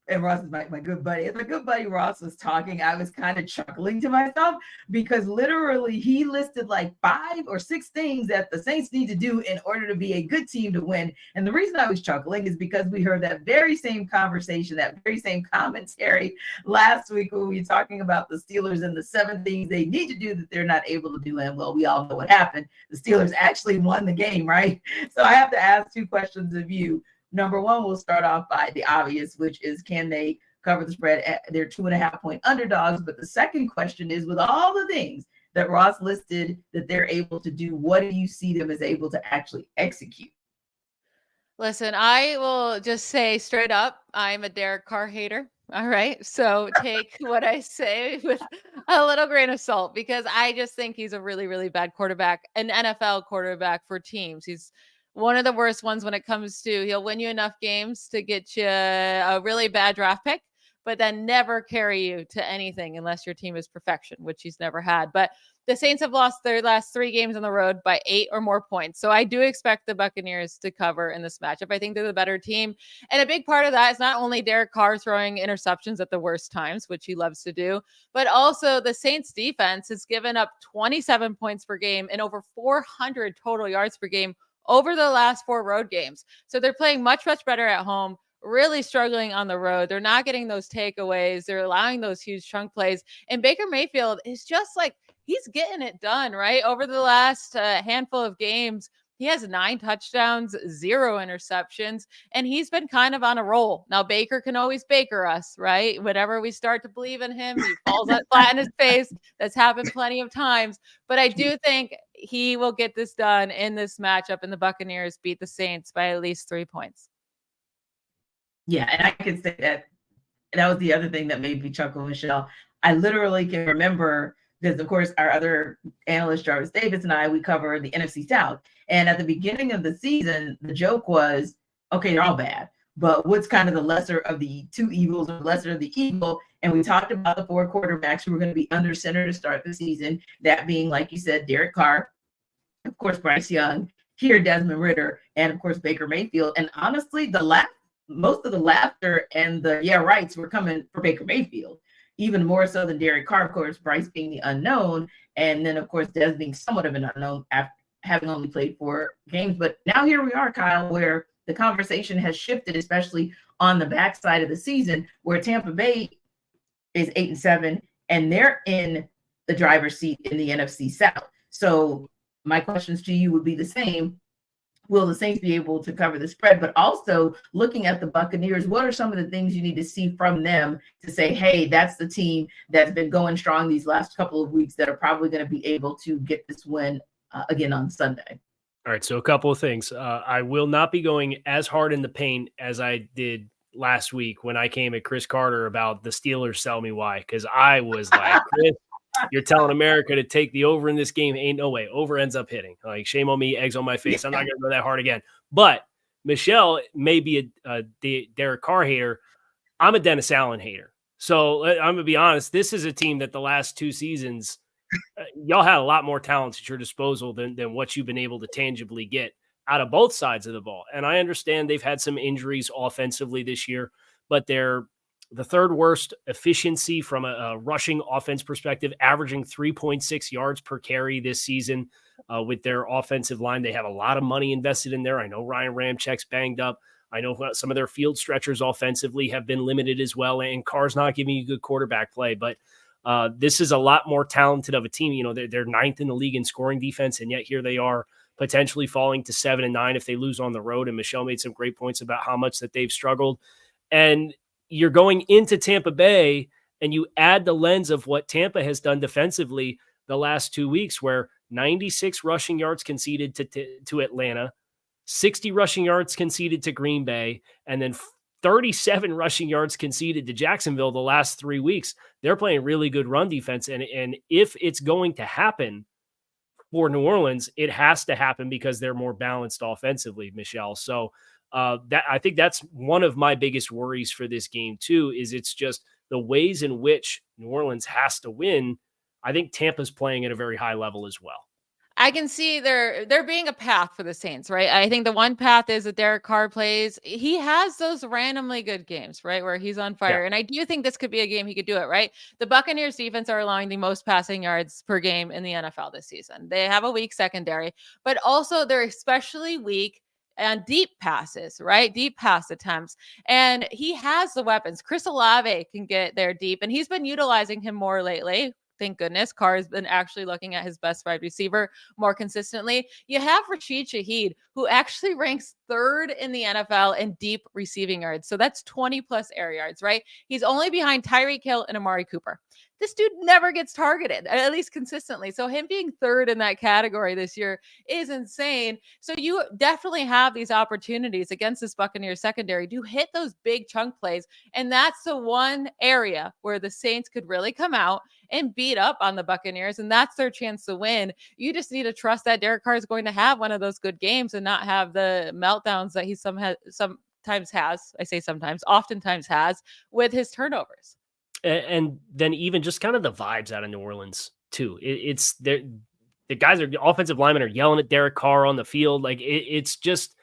and Ross is my good buddy. As my good buddy Ross was talking, I was kind of chuckling to myself because literally he listed like 5 or 6 things that the Saints need to do in order to be a good team to win. And the reason I was chuckling is because we heard that very same conversation, that very same commentary last week when we were talking about the Steelers and the 7 things they need to do that they're not able to do. And well, we all know what happened. The Steelers actually won the game, right? So I have to ask 2 questions of you. Number one, we'll start off by the obvious, which is, can they cover the spread? They're 2.5-point underdogs. But the second question is, with all the things that Ross listed that they're able to do, what do you see them as able to actually execute? Listen, I will just say straight up, I'm a Derek Carr hater. All right. So take what I say with a little grain of salt, because I just think he's a really, really bad quarterback, an NFL quarterback for teams. He's one of the worst ones when it comes to, he'll win you enough games to get you a really bad draft pick, but then never carry you to anything unless your team is perfection, which he's never had. But the Saints have lost their last 3 games on the road by 8 or more points. So I do expect the Buccaneers to cover in this matchup. I think they're the better team. And a big part of that is not only Derek Carr throwing interceptions at the worst times, which he loves to do, but also the Saints defense has given up 27 points per game and over 400 total yards per game over the last 4 road games. So they're playing much, much better at home, really struggling on the road. They're not getting those takeaways. They're allowing those huge chunk plays. And Baker Mayfield is just like, he's getting it done, right? Over the last handful of games, he has 9 touchdowns, 0 interceptions, and he's been kind of on a roll. Now, Baker can always Baker us, right? Whenever we start to believe in him, he falls flat in his face. That's happened plenty of times. But I do think he will get this done in this matchup, and the Buccaneers beat the Saints by at least 3 points. Yeah, and I can say that was the other thing that made me chuckle, Michelle. I literally can remember, because of course our other analyst, Jarvis Davis, and I, we cover the NFC South. And at the beginning of the season, the joke was, okay, they're all bad, but what's kind of the lesser of the 2 evils, or lesser of the evil? And we talked about the 4 quarterbacks who were going to be under center to start the season, that being, like you said, Derek Carr, of course, Bryce Young, here Desmond Ridder, and of course Baker Mayfield. And honestly, most of the laughter and the rights were coming for Baker Mayfield, even more so than Derek Carr, of course, Bryce being the unknown, and then of course Des being somewhat of an unknown after having only played 4 games. But now here we are, Kyle, where the conversation has shifted, especially on the backside of the season, where Tampa Bay is 8-7 and they're in the driver's seat in the NFC South. So my questions to you would be the same. Will the Saints be able to cover the spread? But also looking at the Buccaneers, what are some of the things you need to see from them to say, hey, that's the team that's been going strong these last couple of weeks that are probably going to be able to get this win again on Sunday? All right, so a couple of things. I will not be going as hard in the paint as I did last week when I came at Chris Carter about the Steelers sell me why, because I was like, Chris, you're telling America to take the over in this game. Ain't no way. Over ends up hitting. Like, shame on me, eggs on my face. I'm not going to go that hard again. But Michelle may be a Derek Carr hater. I'm a Dennis Allen hater. So I'm going to be honest. This is a team that the last 2 seasons, y'all had a lot more talents at your disposal than what you've been able to tangibly get out of both sides of the ball. And I understand they've had some injuries offensively this year, but they're the 3rd worst efficiency from a rushing offense perspective, averaging 3.6 yards per carry this season with their offensive line. They have a lot of money invested in there. I know Ryan Ramchek's banged up. I know some of their field stretchers offensively have been limited as well, and Carr's not giving you good quarterback play, but this is a lot more talented of a team. You know, they're 9th in the league in scoring defense, and yet here they are potentially falling to 7-9 if they lose on the road. And Michelle made some great points about how much that they've struggled. And you're going into Tampa Bay and you add the lens of what Tampa has done defensively the last 2 weeks, where 96 rushing yards conceded to Atlanta, 60 rushing yards conceded to Green Bay, and then 37 rushing yards conceded to Jacksonville the last 3 weeks. They're playing really good run defense. And if it's going to happen for New Orleans, it has to happen because they're more balanced offensively, Michelle. So that I think that's one of my biggest worries for this game too, is it's just the ways in which New Orleans has to win. I think Tampa's playing at a very high level as well. I can see there being a path for the Saints, right? I think the one path is that Derek Carr plays. He has those randomly good games, right, where he's on fire. Yeah. And I do think this could be a game he could do it, right? The Buccaneers defense are allowing the most passing yards per game in the NFL this season. They have a weak secondary, but also they're especially weak and deep passes, right? Deep pass attempts. And he has the weapons. Chris Olave can get there deep, and he's been utilizing him more lately. Thank goodness. Carr has been actually looking at his best wide receiver more consistently. You have Rashid Shaheed, who actually ranks 3rd in the NFL in deep receiving yards. So that's 20 plus air yards, right? He's only behind Tyreek Hill and Amari Cooper. This dude never gets targeted, at least consistently. So him being 3rd in that category this year is insane. So you definitely have these opportunities against this Buccaneers secondary to hit those big chunk plays. And that's the one area where the Saints could really come out and beat up on the Buccaneers. And that's their chance to win. You just need to trust that Derek Carr is going to have one of those good games and not have the meltdowns that he sometimes has. I say sometimes, oftentimes has with his turnovers. And then even just kind of the vibes out of New Orleans too. It's the guys are offensive linemen are yelling at Derek Carr on the field. Like it's just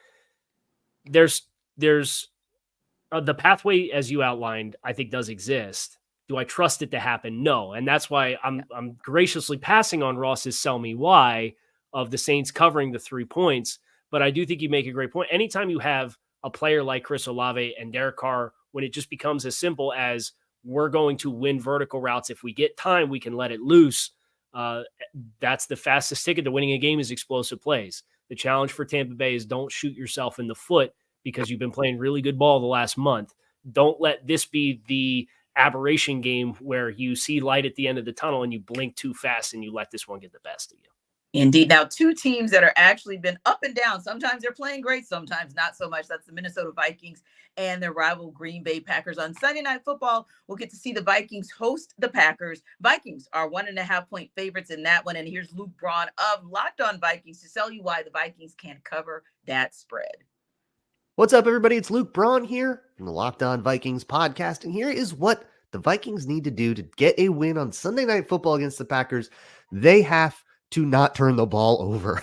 there's the pathway as you outlined, I think does exist. Do I trust it to happen? No. And that's why I'm graciously passing on Ross's sell me why of the Saints covering the 3 points. But I do think you make a great point. Anytime you have a player like Chris Olave and Derek Carr, when it just becomes as simple as we're going to win vertical routes. If we get time, we can let it loose. That's the fastest ticket to winning a game is explosive plays. The challenge for Tampa Bay is don't shoot yourself in the foot because you've been playing really good ball the last month. Don't let this be the aberration game where you see light at the end of the tunnel and you blink too fast and you let this one get the best of you. Indeed. Now, 2 teams that are actually been up and down. Sometimes they're playing great, sometimes not so much. That's the Minnesota Vikings and their rival Green Bay Packers. On Sunday Night Football, we'll get to see the Vikings host the Packers. Vikings are 1.5-point favorites in that one. And here's Luke Braun of Locked On Vikings to tell you why the Vikings can't cover that spread. What's up, everybody? It's Luke Braun here from the Locked On Vikings podcast. And here is what the Vikings need to do to get a win on Sunday Night Football against the Packers. They have to not turn the ball over.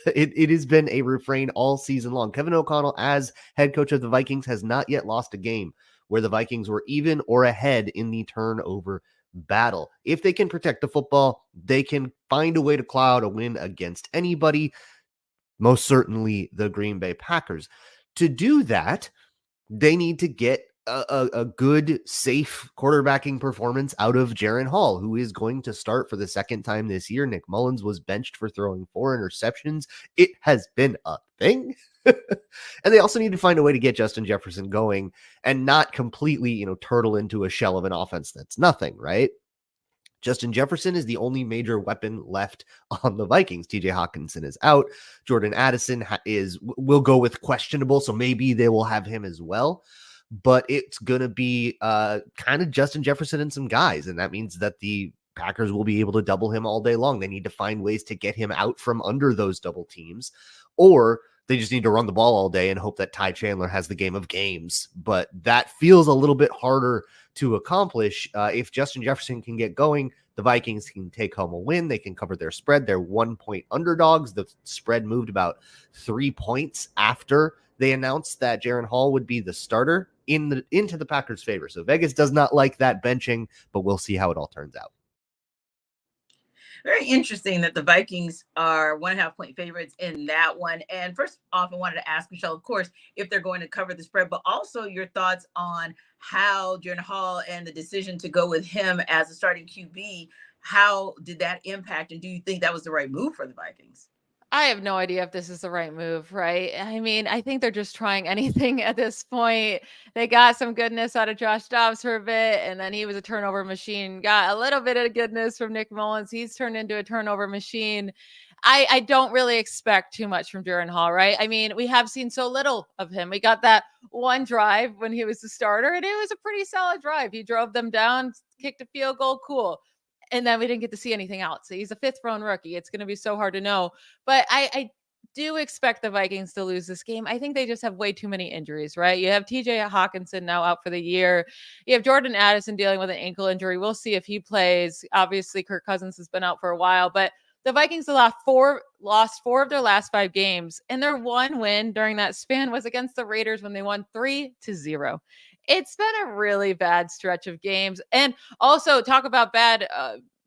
It has been a refrain all season long. Kevin O'Connell, as head coach of the Vikings, has not yet lost a game where the Vikings were even or ahead in the turnover battle. If they can protect the football, they can find a way to cloud a win against anybody, most certainly the Green Bay Packers. To do that, they need to get a good, safe quarterbacking performance out of Jaren Hall, who is going to start for the second time this year. Nick Mullins was benched for throwing 4 interceptions. It has been a thing. And they also need to find a way to get Justin Jefferson going and not completely, turtle into a shell of an offense that's nothing, right? Justin Jefferson is the only major weapon left on the Vikings. TJ Hawkinson is out. Jordan Addison will go with questionable, so maybe they will have him as well. But it's going to be kind of Justin Jefferson and some guys, and that means that the Packers will be able to double him all day long. They need to find ways to get him out from under those double teams, or they just need to run the ball all day and hope that Ty Chandler has the game of games. But that feels a little bit harder to accomplish. If Justin Jefferson can get going, the Vikings can take home a win. They can cover their spread. They're 1-point underdogs. The spread moved about 3 points after they announced that Jaren Hall would be the starter into the Packers' favor. So Vegas does not like that benching, but we'll see how it all turns out. Very interesting that the Vikings are 1.5-point favorites in that one. And first off, I wanted to ask Michelle, of course, if they're going to cover the spread, but also your thoughts on how Jaren Hall and the decision to go with him as a starting QB, how did that impact? And do you think that was the right move for the Vikings? I have no idea if this is the right move, right? I mean, I think they're just trying anything at this point. They got some goodness out of Josh Dobbs for a bit, and then he was a turnover machine. Got a little bit of goodness from Nick Mullins. He's turned into a turnover machine. I don't really expect too much from Jaren Hall, right? I mean, we have seen so little of him. We got that one drive when he was the starter, and it was a pretty solid drive. He drove them down, kicked a field goal, cool. And then we didn't get to see anything else. So he's a 5th round rookie. It's going to be so hard to know. But I do expect the Vikings to lose this game. I think they just have way too many injuries, right? You have TJ Hawkinson now out for the year. You have Jordan Addison dealing with an ankle injury. We'll see if he plays. Obviously, Kirk Cousins has been out for a while, but the Vikings have lost 4 of their last 5 games, and their one win during that span was against the Raiders when they won 3-0. It's been a really bad stretch of games. And also talk about bad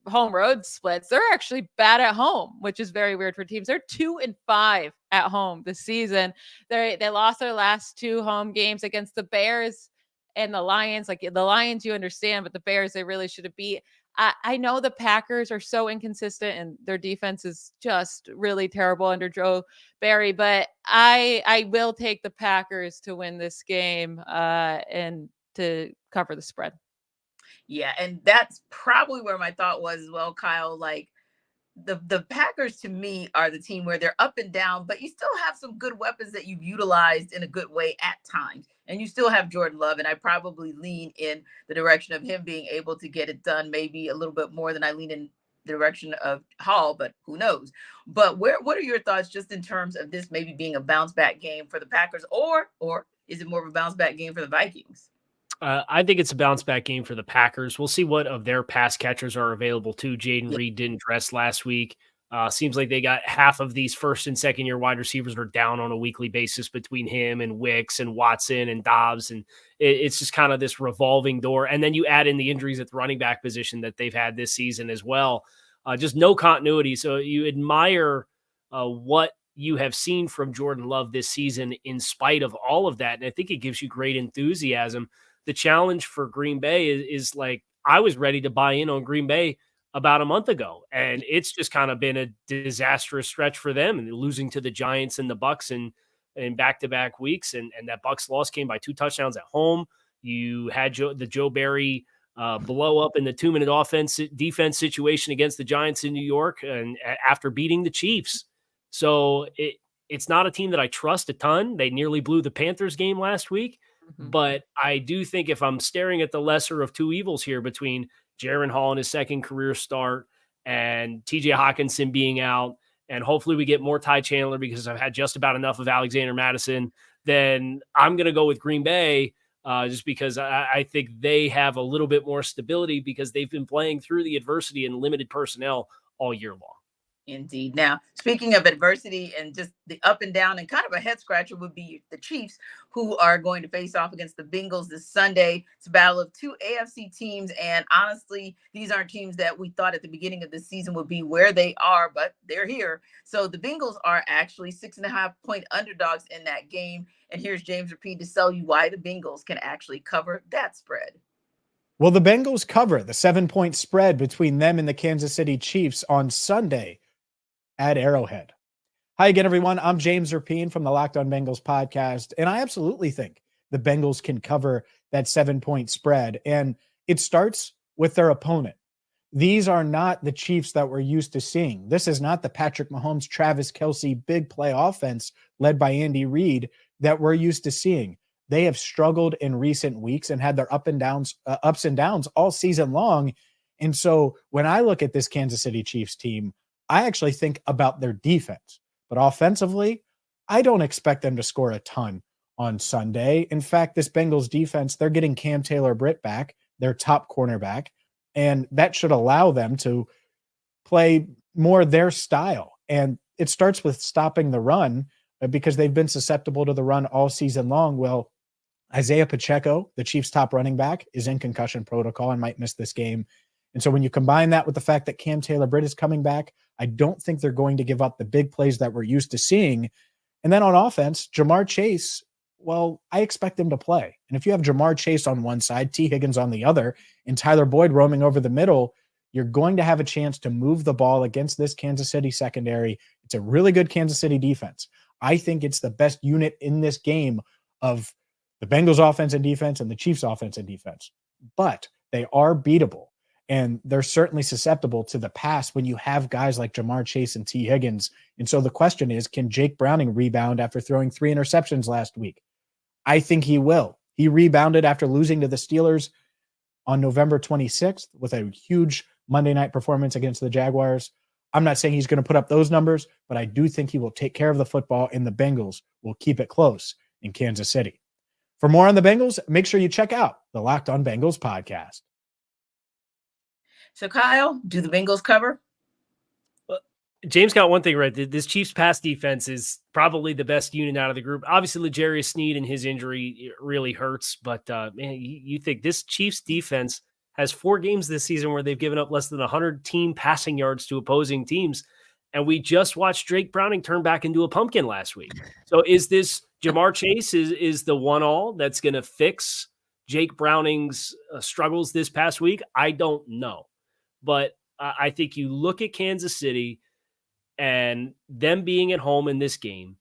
home road splits. They're actually bad at home, which is very weird for teams. They're 2-5 at home this season. They lost their last 2 home games against the Bears and the Lions. Like the Lions, you understand, but the Bears, they really should have beat. I know the Packers are so inconsistent and their defense is just really terrible under Joe Barry, but I will take the Packers to win this game and to cover the spread. Yeah, and that's probably where my thought was as well, Kyle. Like the Packers to me are the team where they're up and down, but you still have some good weapons that you've utilized in a good way at times. And you still have Jordan Love, and I probably lean in the direction of him being able to get it done maybe a little bit more than I lean in the direction of Hall, but who knows? But what are your thoughts just in terms of this maybe being a bounce back game for the Packers, or is it more of a bounce back game for the Vikings? I think it's a bounce back game for the Packers. We'll see what of their pass catchers are available too. Jaden Reed didn't dress last week. Seems like they got half of these 1st and 2nd year wide receivers are down on a weekly basis between him and Wicks and Watson and Dobbs. And it's just kind of this revolving door. And then you add in the injuries at the running back position that they've had this season as well. Just no continuity. So you admire what you have seen from Jordan Love this season in spite of all of that. And I think it gives you great enthusiasm. The challenge for Green Bay is like, I was ready to buy in on Green Bay about a month ago, and it's just kind of been a disastrous stretch for them, and losing to the Giants and the Bucks in back-to-back weeks. And that Bucks loss came by 2 touchdowns at home. You had the Joe Barry blow up in the 2-minute defense situation against the Giants in New York, and after beating the Chiefs. So it's not a team that I trust a ton. They nearly blew the Panthers game last week. But I do think if I'm staring at the lesser of 2 evils here between Jaren Hall in his 2nd career start and TJ Hawkinson being out, and hopefully we get more Ty Chandler because I've had just about enough of Alexander Madison, then I'm going to go with Green Bay just because I think they have a little bit more stability because they've been playing through the adversity and limited personnel all year long. Indeed. Now, speaking of adversity and just the up and down and kind of a head scratcher would be the Chiefs, who are going to face off against the Bengals this Sunday. It's a battle of 2 AFC teams. And honestly, these aren't teams that we thought at the beginning of the season would be where they are, but they're here. So the Bengals are actually 6.5-point underdogs in that game. And here's James Rapide to tell you why the Bengals can actually cover that spread. Well, the Bengals cover the 7-point spread between them and the Kansas City Chiefs on Sunday at Arrowhead. Hi again, everyone. I'm James Rapine from the Locked On Bengals podcast, and I absolutely think the Bengals can cover that 7-point spread, and it starts with their opponent. These are not the Chiefs that we're used to seeing. This is not the Patrick Mahomes, Travis Kelce big play offense led by Andy Reid that we're used to seeing. They have struggled in recent weeks and had their ups and downs all season long. And so when I look at this Kansas City Chiefs team, I actually think about their defense. But offensively, I don't expect them to score a ton on Sunday. In fact, this Bengals defense, they're getting Cam Taylor-Britt back, their top cornerback, and that should allow them to play more their style. And it starts with stopping the run because they've been susceptible to the run all season long. Well, Isaiah Pacheco, the Chiefs' top running back, is in concussion protocol and might miss this game. And so when you combine that with the fact that Cam Taylor-Britt is coming back, I don't think they're going to give up the big plays that we're used to seeing. And then on offense, Jamar Chase, well, I expect him to play. And if you have Jamar Chase on one side, T. Higgins on the other, and Tyler Boyd roaming over the middle, you're going to have a chance to move the ball against this Kansas City secondary. It's a really good Kansas City defense. I think it's the best unit in this game of the Bengals offense and defense and the Chiefs offense and defense. But they are beatable, and they're certainly susceptible to the pass when you have guys like Jamar Chase and T. Higgins. And so the question is, can Jake Browning rebound after throwing 3 interceptions last week? I think he will. He rebounded after losing to the Steelers on November 26th with a huge Monday night performance against the Jaguars. I'm not saying he's going to put up those numbers, but I do think he will take care of the football, and the Bengals will keep it close in Kansas City. For more on the Bengals, make sure you check out the Locked On Bengals podcast. So, Kyle, do the Bengals cover? James got one thing right. This Chiefs pass defense is probably the best unit out of the group. Obviously, L'Jarius Sneed and his injury really hurts, but man, you think this Chiefs defense has 4 games this season where they've given up less than 100 team passing yards to opposing teams. And we just watched Jake Browning turn back into a pumpkin last week. So is this Jamar Chase is the one-all that's going to fix Jake Browning's struggles this past week? I don't know. But I think you look at Kansas City and them being at home in this game.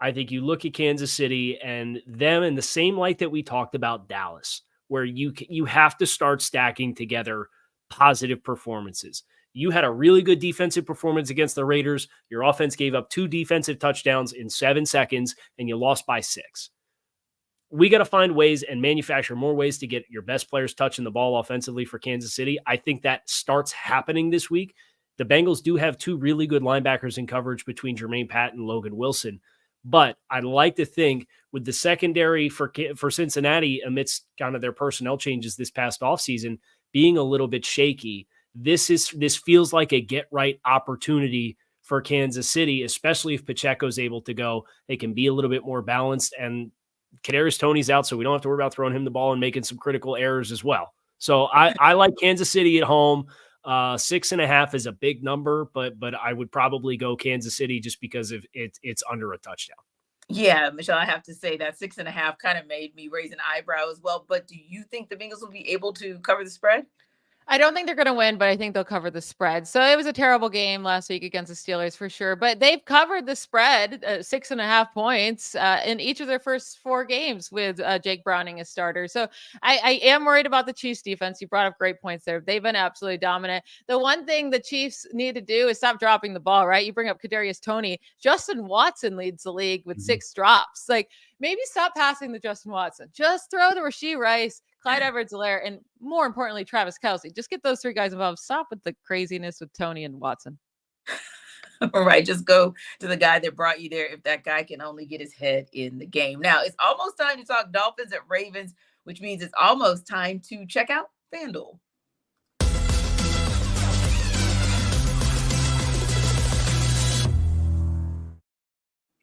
I think you look at Kansas City and them in the same light that we talked about Dallas, where you have to start stacking together positive performances. You had a really good defensive performance against the Raiders. Your offense gave up 2 defensive touchdowns in 7 seconds, and you lost by 6. We got to find ways and manufacture more ways to get your best players touching the ball offensively for Kansas City. I think that starts happening this week. The Bengals do have 2 really good linebackers in coverage between Jermaine Patton and Logan Wilson. But I'd like to think with the secondary for Cincinnati amidst kind of their personnel changes this past offseason being a little bit shaky, this feels like a get-right opportunity for Kansas City, especially if Pacheco's able to go. They can be a little bit more balanced, and Kadarius Toney's out, so we don't have to worry about throwing him the ball and making some critical errors as well. So I like Kansas City at home. 6.5 is a big number, but I would probably go Kansas City just because of it's under a touchdown. Yeah, Michelle, I have to say that 6.5 kind of made me raise an eyebrow as well. But do you think the Bengals will be able to cover the spread? I don't think they're going to win, but I think they'll cover the spread. So it was a terrible game last week against the Steelers for sure, but they've covered the spread 6.5 points in each of their first 4 games with Jake Browning as starter. So I am worried about the Chiefs defense. You brought up great points there. They've been absolutely dominant. The one thing the Chiefs need to do is stop dropping the ball, right? You bring up Kadarius Toney. Justin Watson leads the league with 6 drops. Like, maybe stop passing to Justin Watson. Just throw to Rashee Rice, Clyde Edwards-Helaire, and more importantly, Travis Kelce. Just get those 3 guys involved. Stop with the craziness with Toney and Watson. All right, just go to the guy that brought you there if that guy can only get his head in the game. Now, it's almost time to talk Dolphins at Ravens, which means it's almost time to check out FanDuel.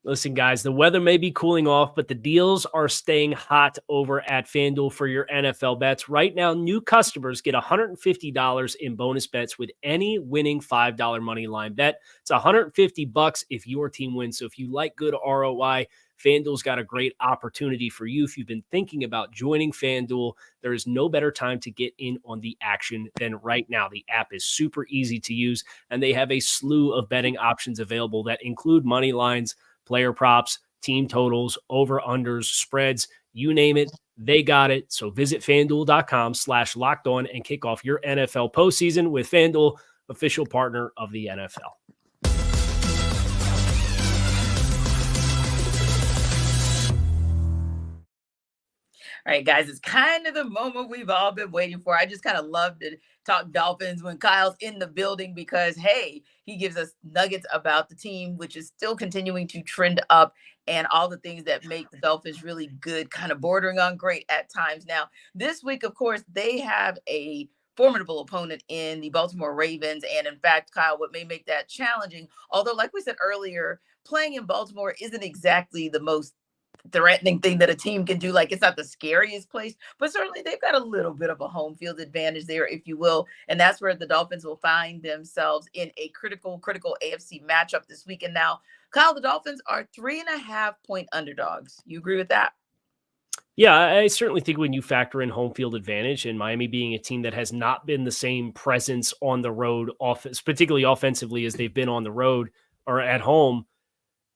Listen, guys, the weather may be cooling off, but the deals are staying hot over at FanDuel for your NFL bets. Right now, new customers get $150 in bonus bets with any winning $5 money line bet. It's $150 if your team wins. So if you like good ROI, FanDuel's got a great opportunity for you. If you've been thinking about joining FanDuel, there is no better time to get in on the action than right now. The app is super easy to use, and they have a slew of betting options available that include money lines, player props, team totals, over-unders, spreads, you name it, they got it. So visit FanDuel.com/lockedon and kick off your NFL postseason with FanDuel, official partner of the NFL. All right, guys, it's kind of the moment we've all been waiting for. I just kind of love to talk Dolphins when Kyle's in the building because, hey, he gives us nuggets about the team, which is still continuing to trend up and all the things that make the Dolphins really good, kind of bordering on great at times. Now, this week, of course, they have a formidable opponent in the Baltimore Ravens. And in fact, Kyle, what may make that challenging, although like we said earlier, playing in Baltimore isn't exactly the most threatening thing that a team can do. Like, it's not the scariest place, but certainly they've got a little bit of a home field advantage there, if you will. And that's where the Dolphins will find themselves in a critical AFC matchup this week. And now, Kyle, the Dolphins are 3.5 point underdogs. You agree with that? Yeah, I certainly think when you factor in home field advantage and Miami being a team that has not been the same presence on the road, particularly offensively, as they've been on the road or at home,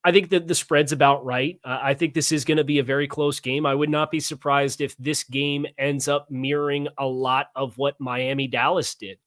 I think that the spread's about right. I think this is going to be a very close game. I would not be surprised if this game ends up mirroring a lot of what Miami Dallas did,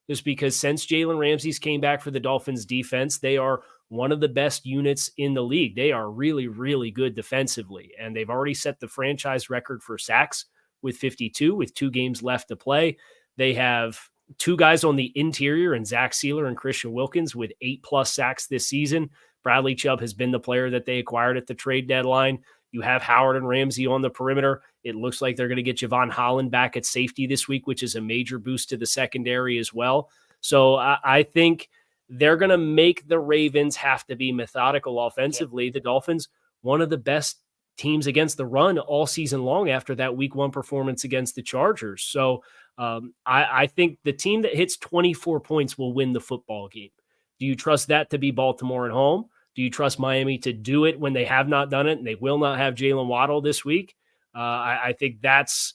just because since Jalen Ramsey's came back for the Dolphins defense, they are one of the best units in the league. They are really, really good defensively, and they've already set the franchise record for sacks with 52, with 2 games left to play. They have 2 guys on the interior, and Zach Sealer and Christian Wilkins, with 8+ sacks this season. Bradley Chubb has been the player that they acquired at the trade deadline. You have Howard and Ramsey on the perimeter. It looks like they're going to get Javon Holland back at safety this week, which is a major boost to the secondary as well. So I think they're going to make the Ravens have to be methodical offensively. The Dolphins, one of the best teams against the run all season long after that week 1 performance against the Chargers. So I think the team that hits 24 points will win the football game. Do you trust that to be Baltimore at home? Do you trust Miami to do it when they have not done it and they will not have Jalen Waddle this week? I think that's,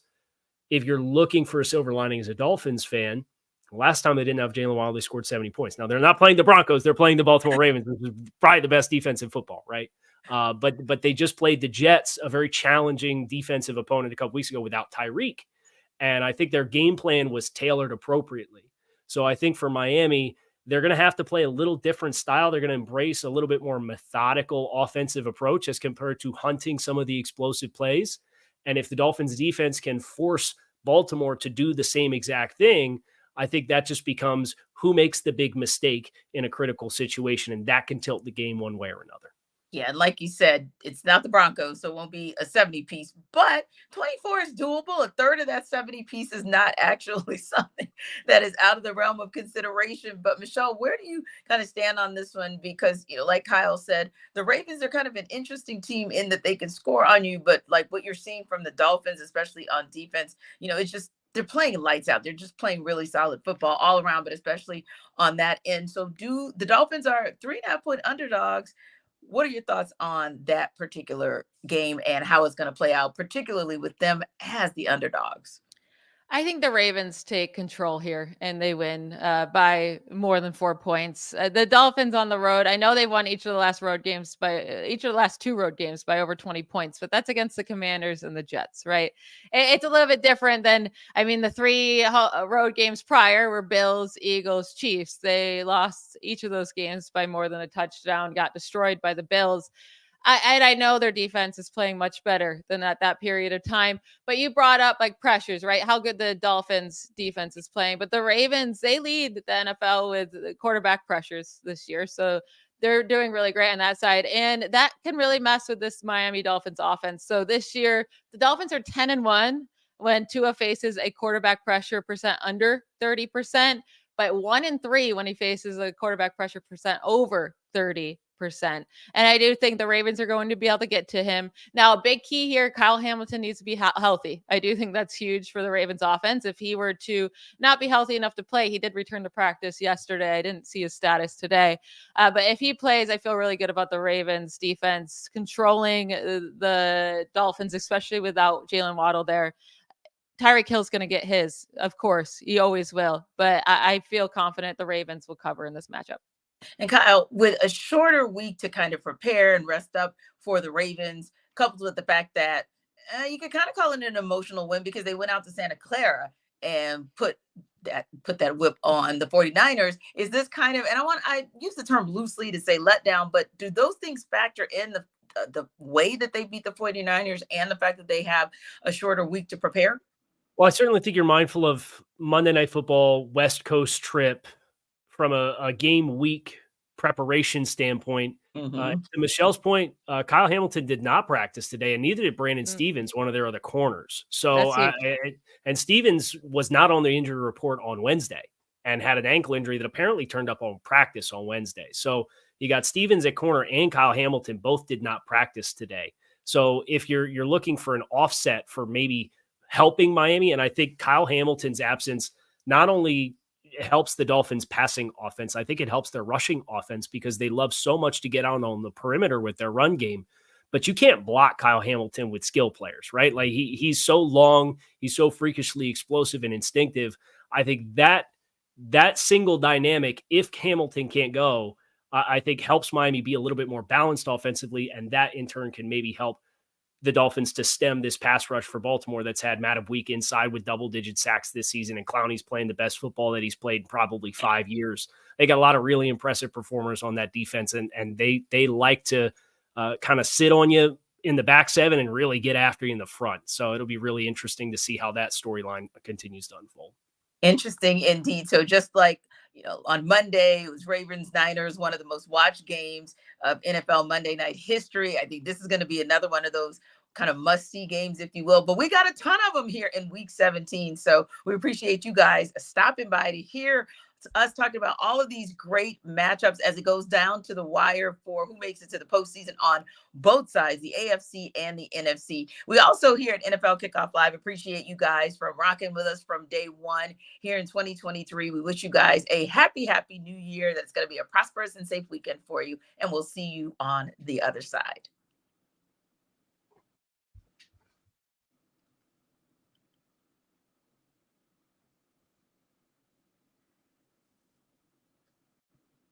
if you're looking for a silver lining as a Dolphins fan, last time they didn't have Jalen Waddle, they scored 70 points. Now, they're not playing the Broncos. They're playing the Baltimore Ravens, which is probably the best defense in football, right? But they just played the Jets, a very challenging defensive opponent, a couple weeks ago without Tyreek. And I think their game plan was tailored appropriately. So I think for Miami, they're going to have to play a little different style. They're going to embrace a little bit more methodical offensive approach as compared to hunting some of the explosive plays. And if the Dolphins defense can force Baltimore to do the same exact thing, I think that just becomes who makes the big mistake in a critical situation. And that can tilt the game one way or another. Yeah, and like you said, it's not the Broncos, so it won't be a 70-piece, but 24 is doable. A third of that 70-piece is not actually something that is out of the realm of consideration. But Michelle, where do you kind of stand on this one? Because, like Kyle said, the Ravens are kind of an interesting team in that they can score on you, but like what you're seeing from the Dolphins, especially on defense, it's just, they're playing lights out. They're just playing really solid football all around, but especially on that end. So the Dolphins are 3.5-point underdogs. What are your thoughts on that particular game and how it's going to play out, particularly with them as the underdogs? I think the Ravens take control here and they win by more than 4 points. The Dolphins on the road, I know they won each of the last 2 road games by over 20 points, but that's against the Commanders and the Jets, right? It's a little bit different than, the 3 road games prior were Bills, Eagles, Chiefs. They lost each of those games by more than a touchdown, got destroyed by the Bills. I know their defense is playing much better than at that period of time, but you brought up like pressures, right? How good the Dolphins defense is playing, but the Ravens, they lead the NFL with quarterback pressures this year. So they're doing really great on that side. And that can really mess with this Miami Dolphins offense. So this year, the Dolphins are 10-1 when Tua faces a quarterback pressure percent under 30%, but 1-3 when he faces a quarterback pressure percent over 30%. And I do think the Ravens are going to be able to get to him. Now, a big key here, Kyle Hamilton needs to be healthy. I do think that's huge for the Ravens offense. If he were to not be healthy enough to play, he did return to practice yesterday. I didn't see his status today. But if he plays, I feel really good about the Ravens defense controlling the Dolphins, especially without Jalen Waddle there. Tyreek Hill's going to get his, of course. He always will. But I feel confident the Ravens will cover in this matchup. And Kyle, with a shorter week to kind of prepare and rest up for the Ravens, coupled with the fact that you could kind of call it an emotional win because they went out to Santa Clara and put that whip on the 49ers. Is this kind of, and I use the term loosely to say letdown, but do those things factor in the way that they beat the 49ers and the fact that they have a shorter week to prepare? Well, I certainly think you're mindful of Monday Night Football West Coast trip from a game week preparation standpoint. To Michelle's point, Kyle Hamilton did not practice today, and neither did Brandon Stevens, one of their other corners. So, and Stevens was not on the injury report on Wednesday and had an ankle injury that apparently turned up on practice on Wednesday. So you got Stevens at corner and Kyle Hamilton both did not practice today. So if you're looking for an offset for maybe helping Miami, and I think Kyle Hamilton's absence not only helps the Dolphins passing offense, I think it helps their rushing offense because they love so much to get out on the perimeter with their run game. but you can't block Kyle Hamilton with skill players, right? Like he's so long, he's so freakishly explosive and instinctive. I think that single dynamic, if Hamilton can't go, I think helps Miami be a little bit more balanced offensively, and that in turn can maybe help the Dolphins to stem this pass rush for Baltimore that's had Matt Week inside with double-digit sacks this season, and Clowney's playing the best football that he's played in probably 5 years. They got a lot of really impressive performers on that defense, and they like to kind of sit on you in the back seven and really get after you in the front. So it'll be really interesting to see how that storyline continues to unfold. Interesting indeed. So just like, on Monday, it was Ravens-Niners, one of the most watched games of NFL Monday night history. I think this is going to be another one of those kind of must-see games, if you will. But we got a ton of them here in Week 17. So we appreciate you guys stopping by to hear us talking about all of these great matchups as it goes down to the wire for who makes it to the postseason on both sides, the AFC and the NFC. We also here at NFL Kickoff Live appreciate you guys for rocking with us from day one here in 2023. We wish you guys a happy new year. That's going to be a prosperous and safe weekend for you. And we'll see you on the other side.